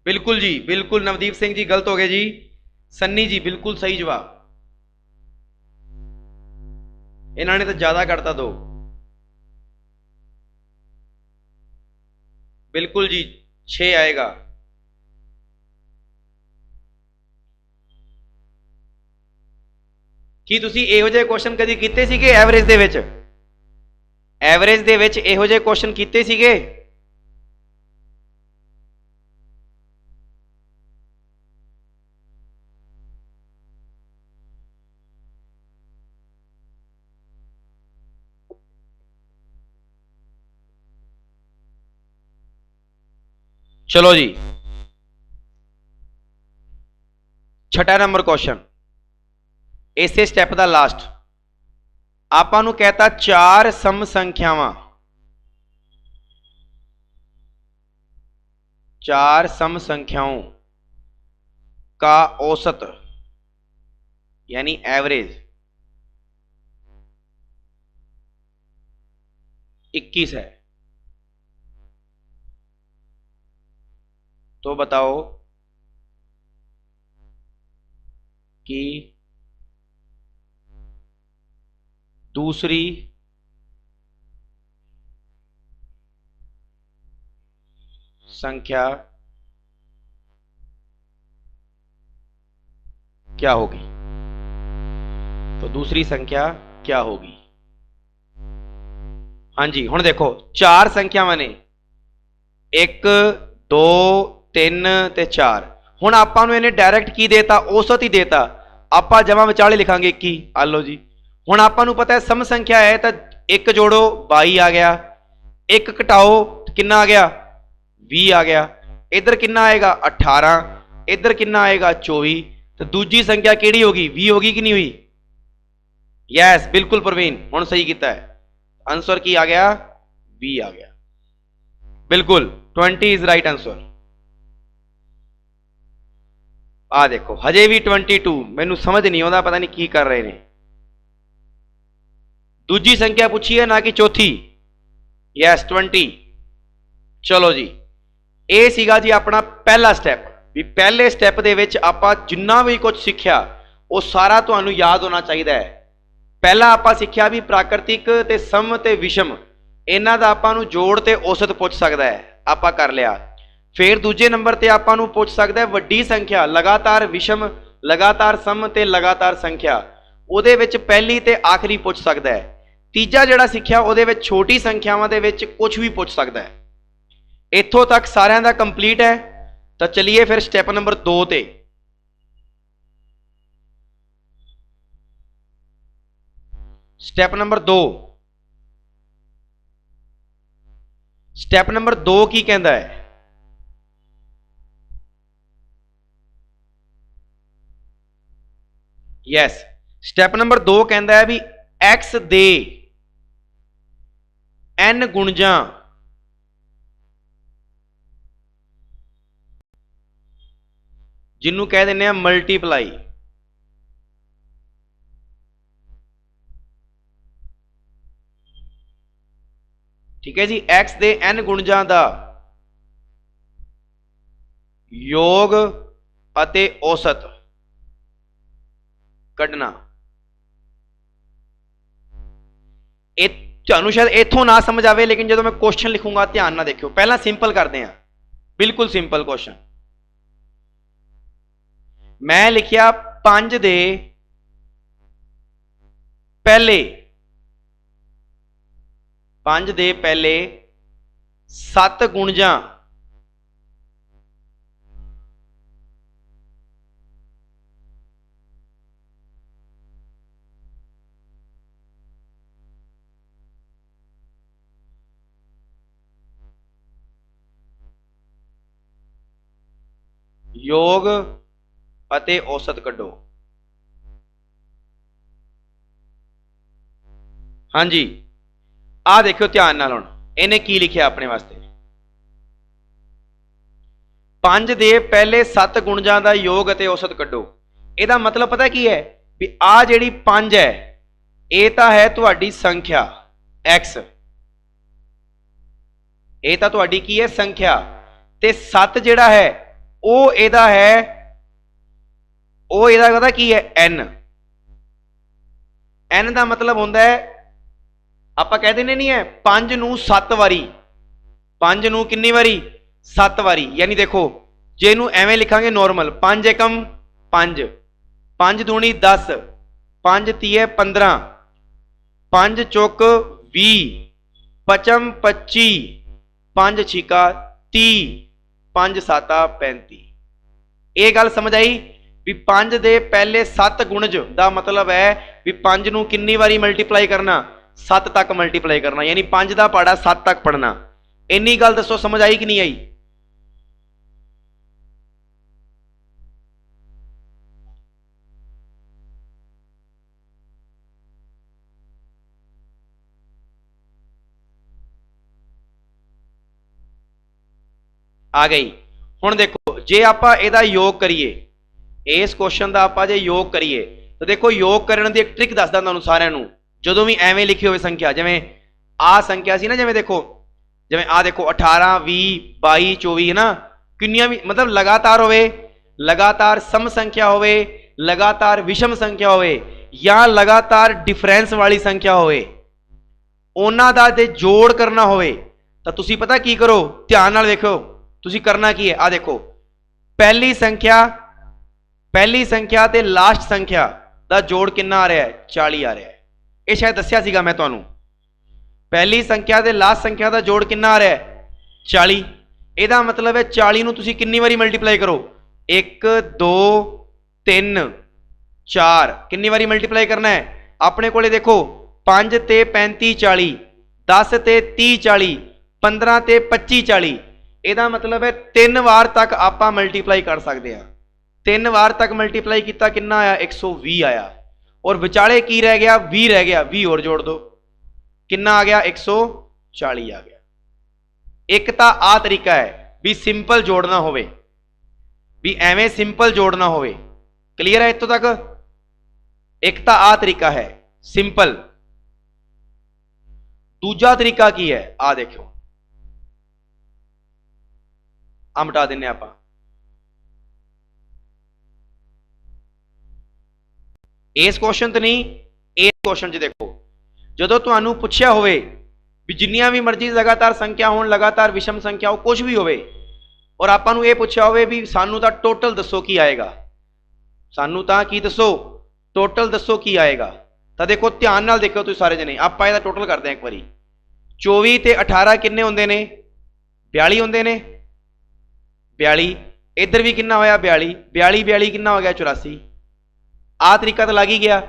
बिल्कुल जी, बिल्कुल। नवदीप सिंह जी गलत हो गए जी। सन्नी जी बिल्कुल सही जवाब। इन्होंने तो ज्यादा करता दो। बिल्कुल जी 6 आएगा। ਕੀ ਤੁਸੀਂ ਇਹੋ ਜਿਹੇ ਕੁਐਸਚਨ ਕਦੀ ਕੀਤੇ ਸੀਗੇ ਐਵਰੇਜ ਦੇ ਵਿੱਚ? ਐਵਰੇਜ ਦੇ ਵਿੱਚ ਇਹੋ ਜਿਹੇ ਕੁਐਸਚਨ ਕੀਤੇ ਸੀਗੇ? चलो जी, 6 नंबर क्वेश्चन, इसे स्टैप का लास्ट। आपां नूं कहता 4 सम संख्यावां, 4 सम संख्याओं का औसत यानी एवरेज 21 है। तो बताओ कि दूसरी संख्या क्या होगी? तो दूसरी संख्या क्या होगी? हाँ जी, हुण देखो 4 संख्यावां ने 1 2 3 ते 4। हुण आपां नूं इहने डायरैक्ट की देता? औसत ही देता। आपां जमा विचाले लिखांगे 21। आ लो जी। हुण आपां नूं पता है सम संख्या है तो 1 जोड़ो 22 आ गया, 1 घटाओ कितना आ गया? 20 आ गया। इधर कितना आएगा 18, इधर कितना आएगा 24, तो दूजी संख्या केड़ी होगी 20 होगी कि नहीं हुई? यस बिल्कुल प्रवीण, हुण सही किया है, आंसर की आ गया 20 आ गया, बिल्कुल 20 इज राइट आंसर। आ देखो हजे भी 22, मैनू समझ नहीं आता पता नहीं की कर रहे हैं। दूजी संख्या पूछी है ना कि चौथी, यस 20। चलो जी, ये सीगा जी अपना पहला स्टैप, भी पहले स्टैप दे विच आपां जिन्ना भी कुछ सीखिया वो सारा तुहानू याद होना चाहिए है। पहला आपां सीखिया भी प्राकृतिक ते सम ते विषम इन्हां दा आपां नू जोड़ ते औसत पुछ सकदा है, आपां कर लिया। फिर दूजे नंबर ते आपां नू पुछ सकदा है वड्डी संख्या, लगातार विषम, लगातार सम ते लगातार संख्या, उहदे विच पहली ते आखिरी पुछ सकदा है। तीजा जिहड़ा सीखिया उहदे विच छोटी संख्यावां दे विच कुछ भी पुछ सकदा है। इत्थों तक सारिਆਂ ਦਾ कंप्लीट है, तो चलिए फिर स्टैप नंबर 2 ते। स्टैप नंबर 2, स्टैप नंबर 2 की कहता है? यस, स्टैप नंबर 2 कहता है भी x दे n गुणजा जिन्हों कह देने मल्टीप्लाई, ठीक है जी, x दे n गुणजा दा योग अते औसत कढ़ना। तुहानू शायद इथों ना समझ आवे, लेकिन जो मैं क्वेश्चन लिखूंगा ध्यान ना देखियो। पहला सिंपल करते हैं, बिल्कुल सिंपल क्वेश्चन। मैं लिखिया 5 दे पहले, 5 दे पहले 7 गुणजा योग अते औसत कढ़ो। हाँ जी, आ देखियो ध्यान नाल, हुण इन्हें की लिखिया अपने वास्ते, 5 दे पहले 7 गुणजा दा योग अते औसत कढ़ो। इहदा मतलब पता की है भी आ जिहड़ी 5 है ये तां है तुहाडी संख्या x, ये तां तुहाडी की है संख्या, ते 7 जिहड़ा है वो इहदा है, वो इहदा पता की है n। n का मतलब होंदा है, आपां कह देने नहीं है 5 नूं 7 वारी, 5 नूं कितनी वारी 7 वारी, यानी देखो जे नूं एवें लिखांगे नॉर्मल 5 एकम 5, 5 दूनी 10, 5 तीए 15, 5 चौक 20, पचम 25, 5 छीका 30, 5 साता 35। ये गल समझ आई भी 5 दे पहले 7 गुणज का मतलब है भी 5 नूं कितनी वारी मल्टीप्लाई करना, 7 तक मल्टीप्लाई करना, यानी 5 का पाड़ा 7 तक पढ़ना। इन्नी गल दसो समझ आई कि नहीं आई? आ गई। हुण देखो जे आपां इहदा योग करिए, इस क्वेश्चन का आपां जे योग करिए तो देखो योग करने की एक ट्रिक दसदा तुहानूं सारिआं नूं। जदों भी एवें लिखी होवे संख्या, जिवें आ संख्या सी ना, जिवें देखो जिवें आ देखो 18 20 22 24 है ना, किन्नियां भी मतलब लगातार होवे, लगातार सम संख्या होवे, लगातार विषम संख्या होवे, या लगातार डिफरेंस वाली संख्या होवे, उन्हां दा जे जोड़ करना होवे तो तुसीं पता की करो, ध्यान नाल देखो तुसीं करना की है। आ देखो पहली संख्या ते लास्ट संख्या दा जोड़ कितना आ रहा है 40 आ रहा है। ये शायद दस्या सीगा मैं तुहानूं, पहली संख्या ते लास्ट संख्या दा जोड़ कितना आ रहा है 40। ਇਹਦਾ मतलब है 40 ਨੂੰ ਤੁਸੀਂ कितनी बारी मल्टीप्लाई करो, 1 2 3 4, कितनी बारी मल्टीप्लाई करना है? अपने को देखो 5 ते 35 40, 10 ते 30 40, 15 ते 25 40, ਇਹਦਾ मतलब है 3 ਵਾਰ तक ਆਪਾਂ मल्टीप्लाई कर सकते हैं। 3 ਵਾਰ तक मल्टीप्लाई किया कितना आया 120 आया और विचाले की रह गया 20 रह गया 20 और जोड़ दो कितना आ गया 140 आ गया। एक तो आ तरीका है भी सिंपल जोड़ना होवे भी एवें सिंपल जोड़ना होवे। क्लीयर है इतों तक। एक तो आ तरीका है सिंपल। दूजा तरीका की है आ देखो आ मिटा देने आप इस क्वेश्चन तो नहीं इस क्वेश्चन च देखो जो तुहानू पूछया होवे भी जिन्नियां भी मर्जी लगातार संख्या हो लगातार विषम संख्या हो कुछ भी होवे और आपां नू ये पूछया होवे भी सानू तां टोटल दसो की आएगा सानू तां की दसो टोटल दसो की आएगा। तो देखो ध्यान नाल देखो तुसीं सारे जने आपां इहदा टोटल करते हैं एक बारी 24 ते 18 किन्ने हुंदे ने 42 हुंदे ने 42 इधर भी कितना होया 42 42 42 कितना हो गया 84। आ तरीका तो लग ही गया।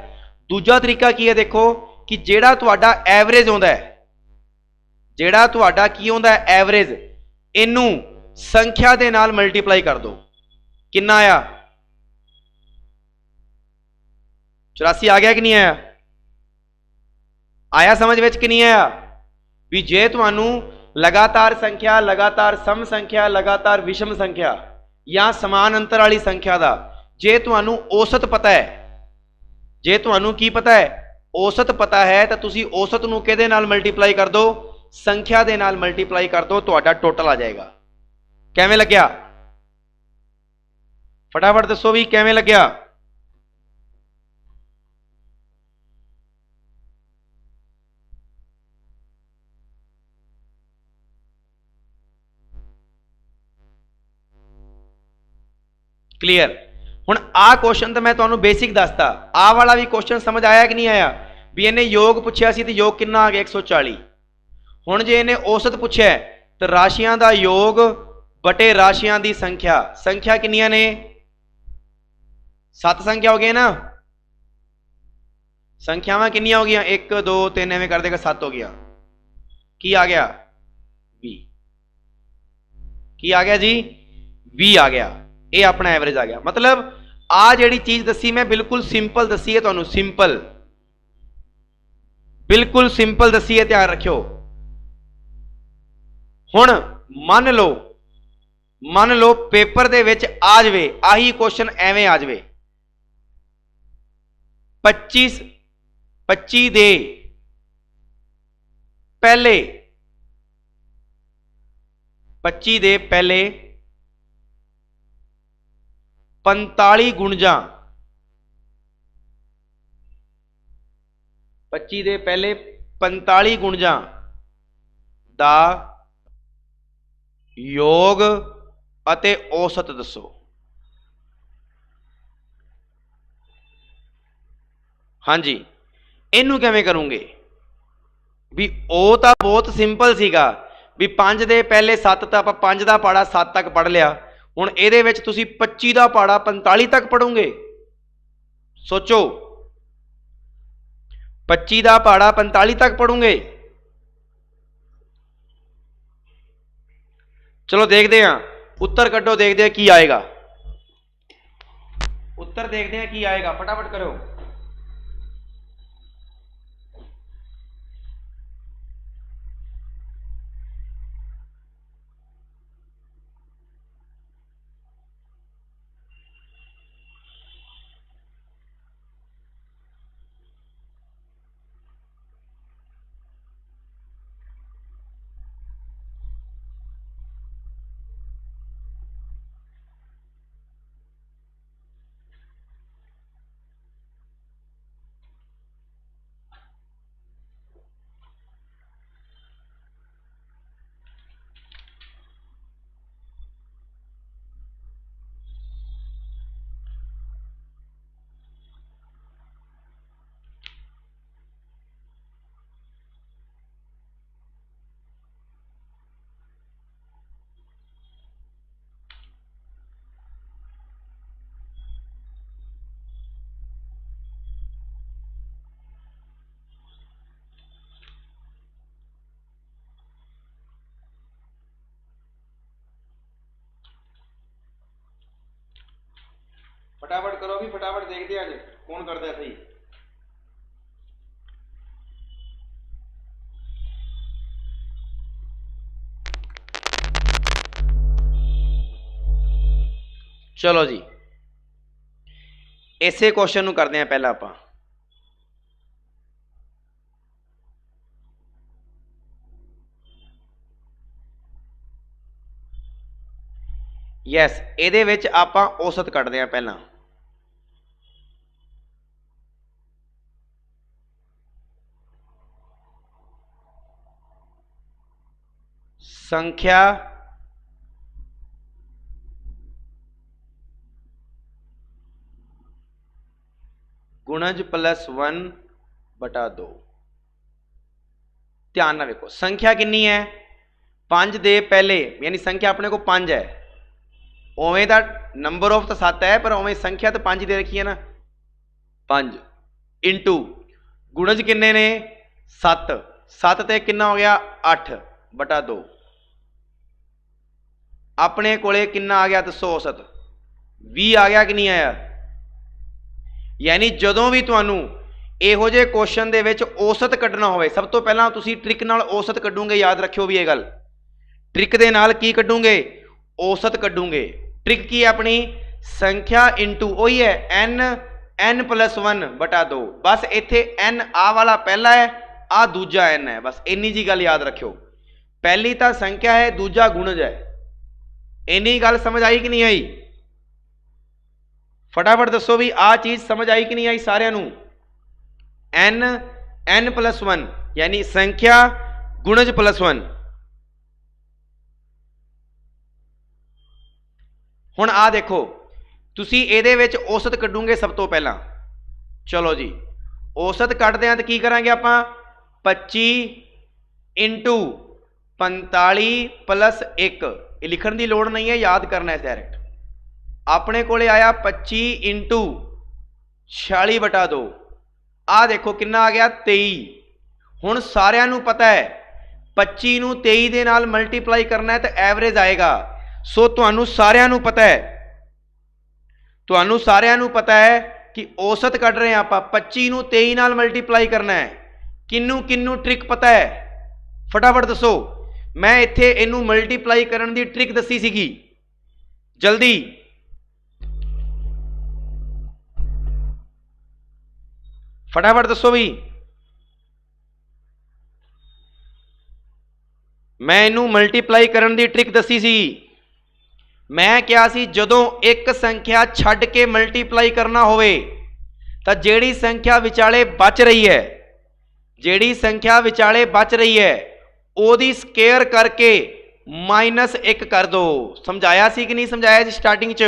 दूजा तरीका की है देखो कि जेड़ा तुहाडा एवरेज आउंदा है जेड़ा तुहाडा की आउंदा है एवरेज इनू संख्या दे नाल मल्टीप्लाई कर दो कितना आया 84 आ गया कि नहीं आया आया समझ विच कि नहीं आया भी जे तुहानू लगातार संख्या लगातार सम संख्या लगातार विषम संख्या या समान अंतर वाली संख्या का जे तुहानू औसत पता है जे तुहानू की पता है औसत पता है तो तुसी औसत नू किहदे नाल मल्टीप्लाई कर दो संख्या दे नाल मल्टीप्लाई कर दो तुहाडा टोटल आ जाएगा। किवें लग्या फटाफट दसो भी किवें लग्या। क्लीयर। हुण आ क्वेश्चन तो मैं तुहानू बेसिक दसता आ वाला भी क्वेश्चन समझ आया कि नहीं आया भी इन्हें योग पूछया सी तो योग कितना आ गया 140। हुण जे इन्हें औसत पूछया तो राशियां दा योग बटे राशियां दी संख्या संख्या कितनियां ने 7 संख्या हो गई ना संख्यावां कितनियां हो गई 1 2 3 एवें कर देगा 7 हो गया की आ गया 20 की आ गया जी 20 आ गया ये अपना एवरेज आ गया। मतलब आ जिहड़ी चीज दसी मैं बिल्कुल सिंपल दसी है तुहानू सिंपल बिल्कुल सिंपल दसी है ध्यान रखियो। हुण मन लो पेपर दे विच आ जावे आही क्वेश्चन एवें आ जावे 25 दे पहले 25 दे पहले 45 गुणजा 25 दे पहले 45 गुणजा दा योग अते औसत दसो। हाँ जी इनू किवें करूंगे भी ओ तो बहुत सिंपल सीगा भी 5 दे पहले 7 तो आप 5 का पाड़ा 7 तक पढ़ लिया हुण इहदे विच तुसीं 25 का पाड़ा 45 तक पढ़ोगे। सोचो 25 का पाड़ा 45 तक पढ़ोगे। चलो देखते हैं उत्तर कड्डो देखते हैं की आएगा उत्तर देखते हैं की आएगा फटाफट करो। फटाफट करो भी, फटाफट देखते हैं अज कौन करता सही। चलो जी, इसे क्वेश्चन नूं करते हैं पहला आपां। यस, ਇਹਦੇ ਵਿੱਚ ਆਪਾਂ औसत ਕੱਢਦੇ ਹਾਂ ਪਹਿਲਾਂ। संख्या गुणज +1 बटा 2। ध्यान ना देखो, संख्या कितनी है 5 दे पहले, यानी संख्या अपने को 5 है। उवें दा नंबर ऑफ तो 7 है, पर उवें संख्या तो 5 दे रखी है ना। 5 इंटू गुणज किन्ने ने 7, 7 ते किन्ना हो गया 8 बटा 2। अपने कोले किन्ना आ गया दसो औसत 20 आ गया कि नहीं आया। यानी जदों भी तुहानू इहो जे क्वेश्चन दे विच औसत कड्ढना होवे, सब तो पहला तुसी ट्रिक नाल औसत कड्ढोगे। याद रखियो भी ये गल, ट्रिक दे नाल की कड्ढोगे औसत कड्ढोगे। ट्रिक की अपनी संख्या इंटू वही है n +1 बटा 2। बस इत्थे n आ वाला पहला है, आ दूजा n है, बस इन्नी जी गल याद रखियो। पहली तो संख्या है, दूजा गुणज है। इन्नी गल समझ आई कि नहीं आई? फटाफट दसो भी आ चीज समझ आई कि नहीं आई सारिਆਂ ਨੂੰ। n +1 यानी संख्या गुणज +1। हुण आ देखो, तुसी इहदे विच औसत कड्डोगे सब तो पहला। चलो जी, औसत कड्डदे हां तो की करांगे आपां 25 इंटू 45 + 1। ये लिखण दी लोड़ नहीं है, याद करना है डायरेक्ट। अपने कोले आया 25 इंटू 46 बटा 2। आ देखो कितना आ गया 23। हुण सारिਆਂ ਨੂੰ पता है 25 ਨੂੰ 23 ਦੇ ਨਾਲ मल्टीप्लाई करना है तो एवरेज आएगा। सो तुहानू सारिਆਂ ਨੂੰ पता है, तुहानू सारिਆਂ ਨੂੰ पता है कि औसत कढ़ रहे हैं आप 25 ਨੂੰ 23 ਨਾਲ मल्टीप्लाई करना है। किन्नू किन्नू ट्रिक पता है? फटाफट दसो। मैं इत्थे इनू मल्टीप्लाई करने की ट्रिक दसी सीगी, जल्दी फटाफट दसो भी। मैं इनू मल्टीप्लाई करने की ट्रिक दसी सी। मैं क्या सी, जदों एक संख्या छड्ड के मल्टीप्लाई करना होवे तां जेड़ी संख्या विचाले बच रही है, जेड़ी संख्या विचाले बच रही है ओदी स्केयर करके -1 कर दो। समझाया सी कि नहीं समझाया जी स्टार्टिंग च?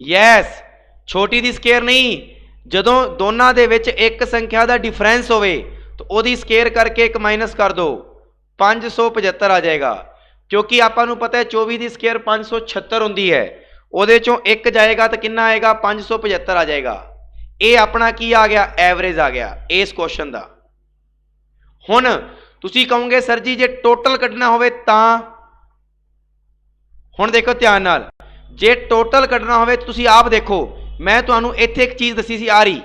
यस, छोटी दी स्केयर नहीं, जदों दोनों दे विच एक संख्या का डिफरेंस होवे तो ओदी स्केयर करके एक माइनस कर दो, 575 आ जाएगा। क्योंकि आपां नूं पता है 24 की स्केयर 576 होंदी है, उहदे चों एक जाएगा तो कितना आएगा 575 आ जाएगा। ये अपना की आ गया एवरेज आ गया इस क्वेश्चन का। हुण तुसी कहोगे सर जी जे टोटल कढ़ना होवे तां, हुण देखो ध्यान नाल, जे टोटल कढ़ना होवे तुसी आप देखो। मैं तुहानू इत्थे एक चीज़ दसी सी, आ रही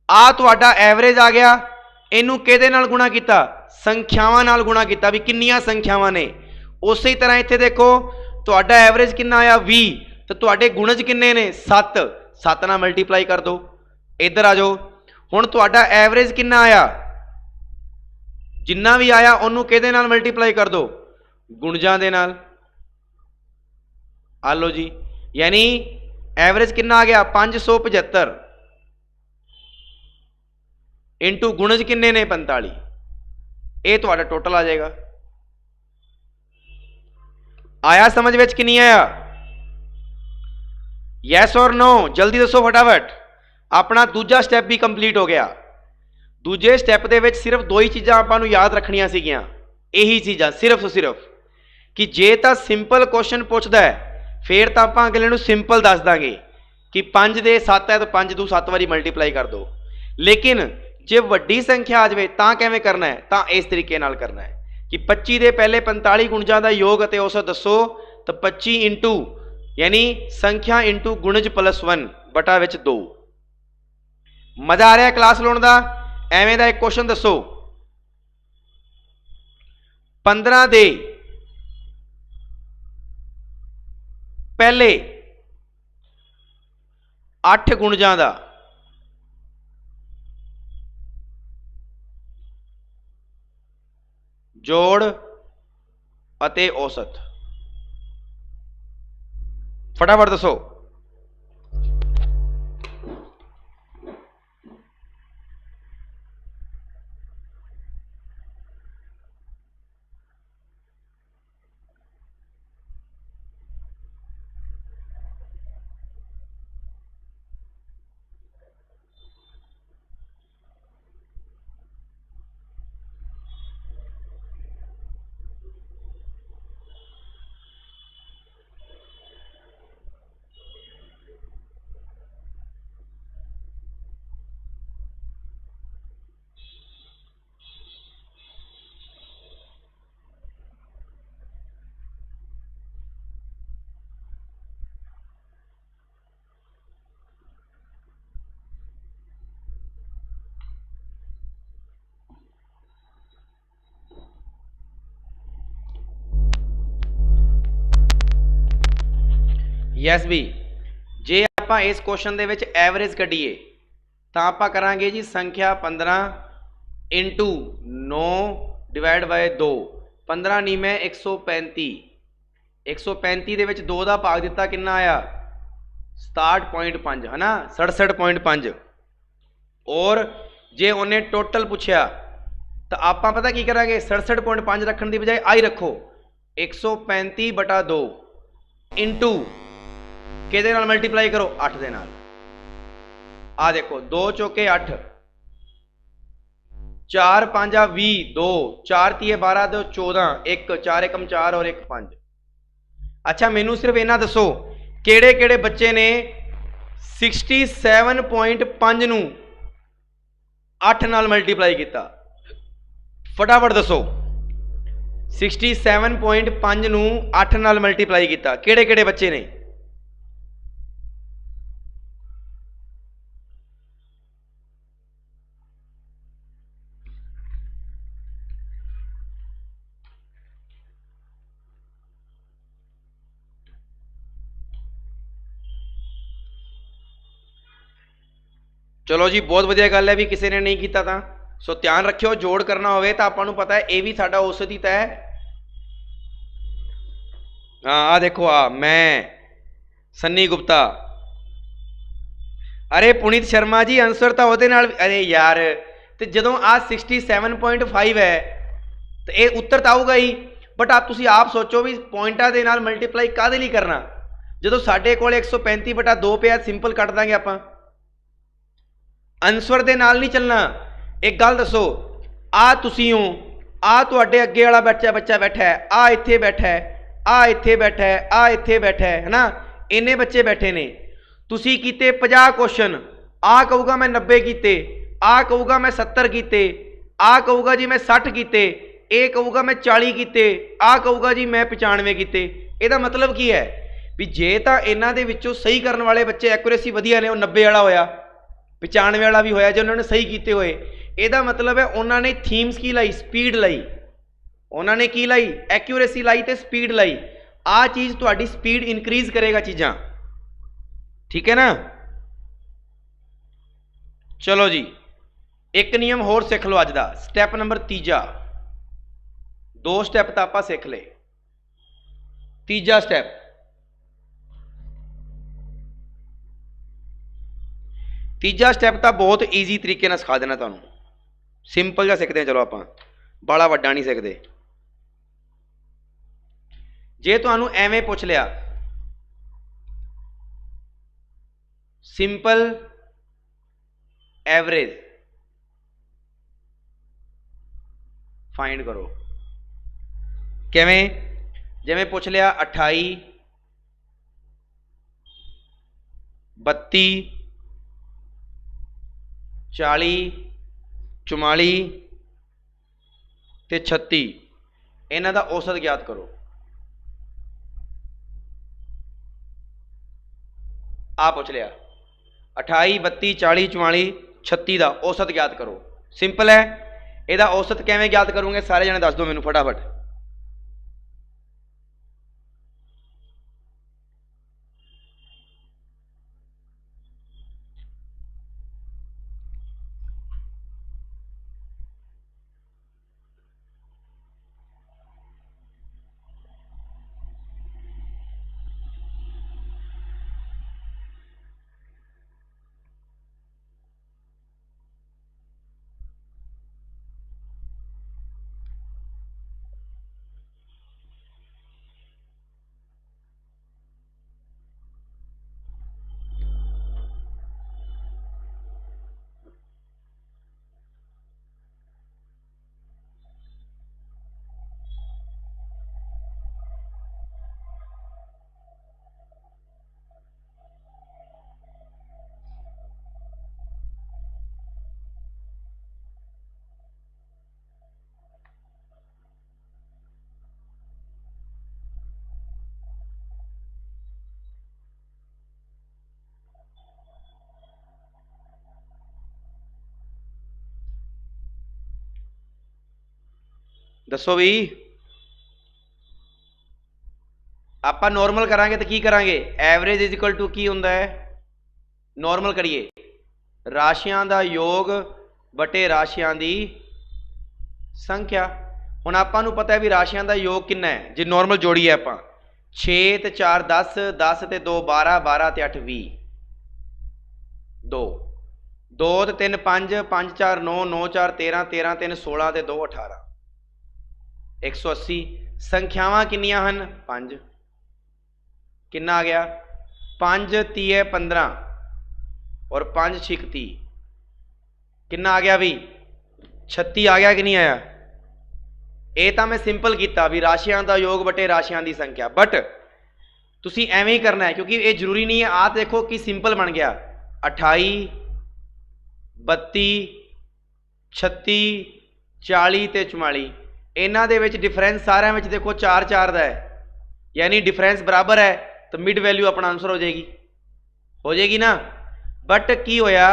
आ तुहाडा एवरेज आ गया। इनू किहदे नाल गुणा किया? संख्यावां नाल गुणा किया भी किन्नियां संख्यावां ने। उस ही तरह इत्थे देखो तुहाडा एवरेज कितना आया 20, तो तुहाडे गुणज किन्ने ने 7, 7 नाल मल्टीप्लाई कर दो। इधर आ जाओ, हुण तुहाडा एवरेज कितना आया, जिन्ना भी आया उन्होंने किहदे नाल मल्टीप्लाई कर दो, गुणजां दे नाल। आ लो जी, यानी एवरेज कितना आ गया 575 इंटू गुणज किन्ने ने 45। ये तुहाडा टोटल आ जाएगा। आया समझ विच कि नहीं आया? यस और नो? जल्दी दसो फटाफट। अपना दूजा स्टैप भी कंप्लीट हो गया। दूजे स्टैप दे विच सिर्फ 2 ही चीज़ां आपां नूं याद रखणियां सीगियां, यही चीज़ां सिर्फ सिर्फ कि जे तां सिंपल क्वेश्चन पुछदा है फिर तां आपां अगले नूं सिंपल दस दांगे कि 5 दे 7 है तो 5 दूं 7 वारी मल्टीप्लाई कर दो। लेकिन जे वड्डी संख्या आ जाए तां किवें करना है? तां इस तरीके नाल करना है कि 25 दे पहले 45 गुणजां दा योग अते औसत दसो। तो 25 इंटू यानी संख्या इंटू गुणज +1 बटा विच 2। मजा आ रहा है क्लास लाने का? एवें दा एक क्वेश्चन दसो, 15 दे पहले 8 गुणजां दा जोड़ अते औसत। फटाफट दसो। यस भी, जे आप इस क्वेश्चन दे विच एवरेज कढ़ीए तो आप करांगे जी संख्या 15 इंटू 9 डिवाइड बाय 2। 15 नहीं मैं 135, 135 दे विच 2 का भाग दिता कितना आया 67.5 है ना, 67.5। और जे उन्हें टोटल पूछया तो आप पता की करांगे 67.5 रखने की बजाय आई रखो 135 बटा 2 इंटू किहदे नाल मल्टीप्लाई करो 8 दे नाल। आ देखो 2 चौके 8, 4 5 20, 2 4 3 12, 2 14, 1 4 1 4 और 1 5। अच्छा मैनू सिर्फ इन्ना दसो केड़े केड़े बच्चे ने 67.5 नू 8 नाल मल्टीप्लाई किया? फटाफट दसो 67.5 नू 8 नाल मल्टीप्लाई किया केड़े केड़े बच्चे ने? चलो जी बहुत वधिया गल है भी किसी ने नहीं किया था। सो ध्यान रखियो जोड़ करना हो तो आपको पता है ये भी साडा औसत ही तय। हाँ आ देखो आ मैं सन्नी गुप्ता, अरे पुनीत शर्मा जी आंसर तो वो अरे यार तो जो आ 67.5 है तो ये उत्तर तो आऊगा ही, बट आप सोचो भी पॉइंटा के नाल मल्टीप्लाई काहदे लई करना जो साडे कोल 135 बटा 2 पे सिंपल कट देंगे आप आंसर दे नाल नहीं चलना। एक गल दसो आ तुसी हो आ तुहाडे अगे वाला बच्चा बैठा है, आ इत्थे बैठा है, आ इत्थे बैठा है, आ इत्थे बैठा है ना, इन्ने बच्चे बैठे ने तुसी कीते 50 क्वेश्चन, आ कहूगा मैं 90 कीते, आ कहूगा मैं 70 कीते, आ कहूगा जी मैं 60 कीते, ए कहूगा मैं 40 कीते, आ कहूगा जी मैं 95 कीते। ਇਹਦਾ मतलब की है भी जे तो इन्हां दे विचों सही करने वाले बच्चे एक्यूरेसी वधिया ने 90 वाला होया 95 वाला भी होया जो उन्होंने सही किए हुए, ਇਹਦਾ मतलब है उन्होंने थीम्स की लाई स्पीड लाई, उन्होंने की लाई एक्यूरेसी लाई तो स्पीड लाई। आ चीज़ तुहाडी स्पीड इनक्रीज करेगा चीज़ां, ठीक है ना। चलो जी एक नियम होर सीख लो अज का स्टैप नंबर तीजा, 2 स्टैप तो आप सीख ले, तीजा स्टैप तीजा स्टैप तो बहुत ईजी तरीके ना सिखा देना तुहानू, सिंपल जा सीखते हैं। चलो आप बड़ा वड्डा नहीं सीखते। जे तुहानू एवें पूछ लिया सिंपल एवरेज फाइंड करो, किवें जिवें पूछ लिया 28 32 40 44 ते 36 इन्हां दा औसत ज्ञात करो। आ पूछ लिया 28 32 40 44 36 का औसत ज्ञात करो। सिंपल है, ਇਹਦਾ औसत किवें ज्ञात करोगे सारे जने दस दो मैनू फटाफट। दसो भी आप नॉर्मल करांगे तो की करांगे एवरेज इज इक्वल टू की हुंदा है नॉर्मल करिए राशियां दा योग बटे राशियां दी संख्या। हुण आपां नूं पता है भी राशियां दा योग कितना है जे नॉर्मल जोड़िए आपां 6 ते 4 10 10 ते 2 12 12 ते 8 20 2 2 ते 3 5 5 4 9 9 4 13 13 3 16 ते 2 18 180। संख्यावां किन्नियां हन 5 कितना आ गया 5 30 15 और 5 6 30 कितना आ गया भी 36 आ गया कि नहीं आया। ये तो मैं सिंपल किया भी राशियां का योग बटे राशियां की संख्या बट तुसी एवें ही करना है क्योंकि ये जरूरी नहीं है। आ देखो कि सिंपल बन गया 28 32 36 40 ते 44 इन्हां दे विच डिफरेंस सारे में देखो 4 4 का है यानी डिफरेंस बराबर है तो मिड वैल्यू अपना आंसर हो जाएगी ना। बट की होया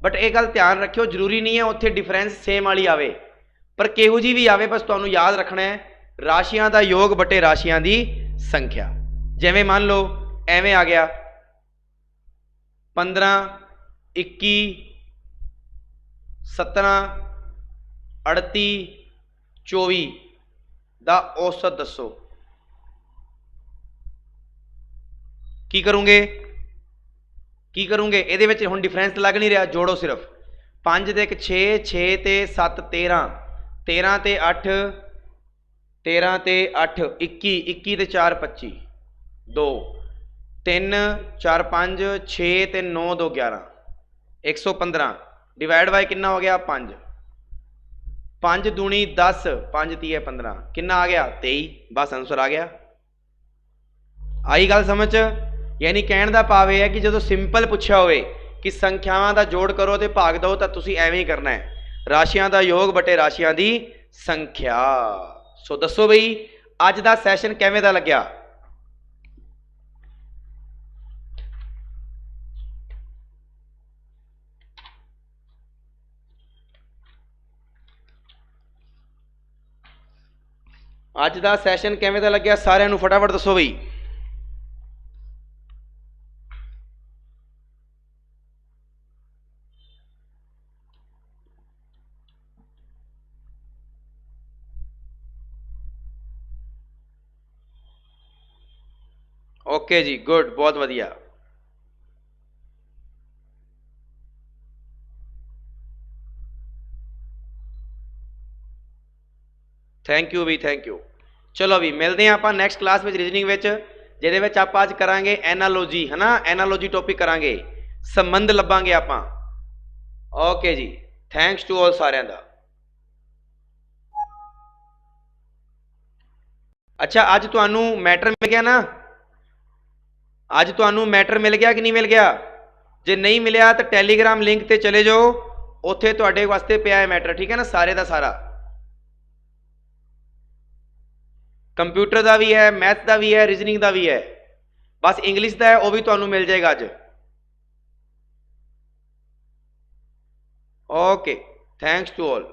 बट एक गल ध्यान रखियो जरूरी नहीं है उत्थे डिफरेंस सेम वाली आवे पर किहो जी भी आवे बस तुहानू याद रखना है राशियां का योग बटे राशियां की संख्या। जिवें मान लो एवें आ गया 15 21 17 38 24 दा औसत दसो की करूँगे ये हुण डिफरेंस लग नहीं रहा जोड़ो सिर्फ 5 ते 6 6 ते 7 13 13 ते 8 13 ते 8 21 21 ते 4 25 2 3 4 5 6 ते 9 2 11 115 डिवाइड बाय कितना हो गया 5 5 दूनी 10 5 30 15 कितना आ गया 23 बस आंसर आ गया। आई गल समझ यानी कहने का भाव यह है कि जो सिंपल पूछा होवे कि संख्यावां का जोड़ करो तो भाग दो तो तुसी एवें ही करना है राशियां का योग बटे राशियां की संख्या। सो दसो बई अज का सैशन किवें दा लग्या। अज का सैशन किवें दा लग्या सारिआं नूं फटाफट दसो बई। ओके जी गुड बहुत वधिया। थैंक यू भी थैंक यू। चलो भी मिलते हैं आप नैक्सट क्लास में रीजनिंग जिहदे आप अज करांगे एनालॉजी है ना एनालॉजी टॉपिक करांगे संबंध लभांगे आप। ओके जी थैंक्स टू ऑल सारिਆਂ ਦਾ। अच्छा अज तुहानू मैटर मिल गया ना अज तुहानू मैटर मिल गया कि नहीं मिल गया जे नहीं मिलया तो टैलीग्राम लिंक ते चले जाओ उत्थे तुहाडे वास्ते पिया है मैटर ठीक है ना सारे का सारा कंप्यूटर का भी है मैथ का भी है रीजनिंग का भी है बस इंग्लिश का है वह भी तुहानू मिल जाएगा अज। Okay, thanks to all.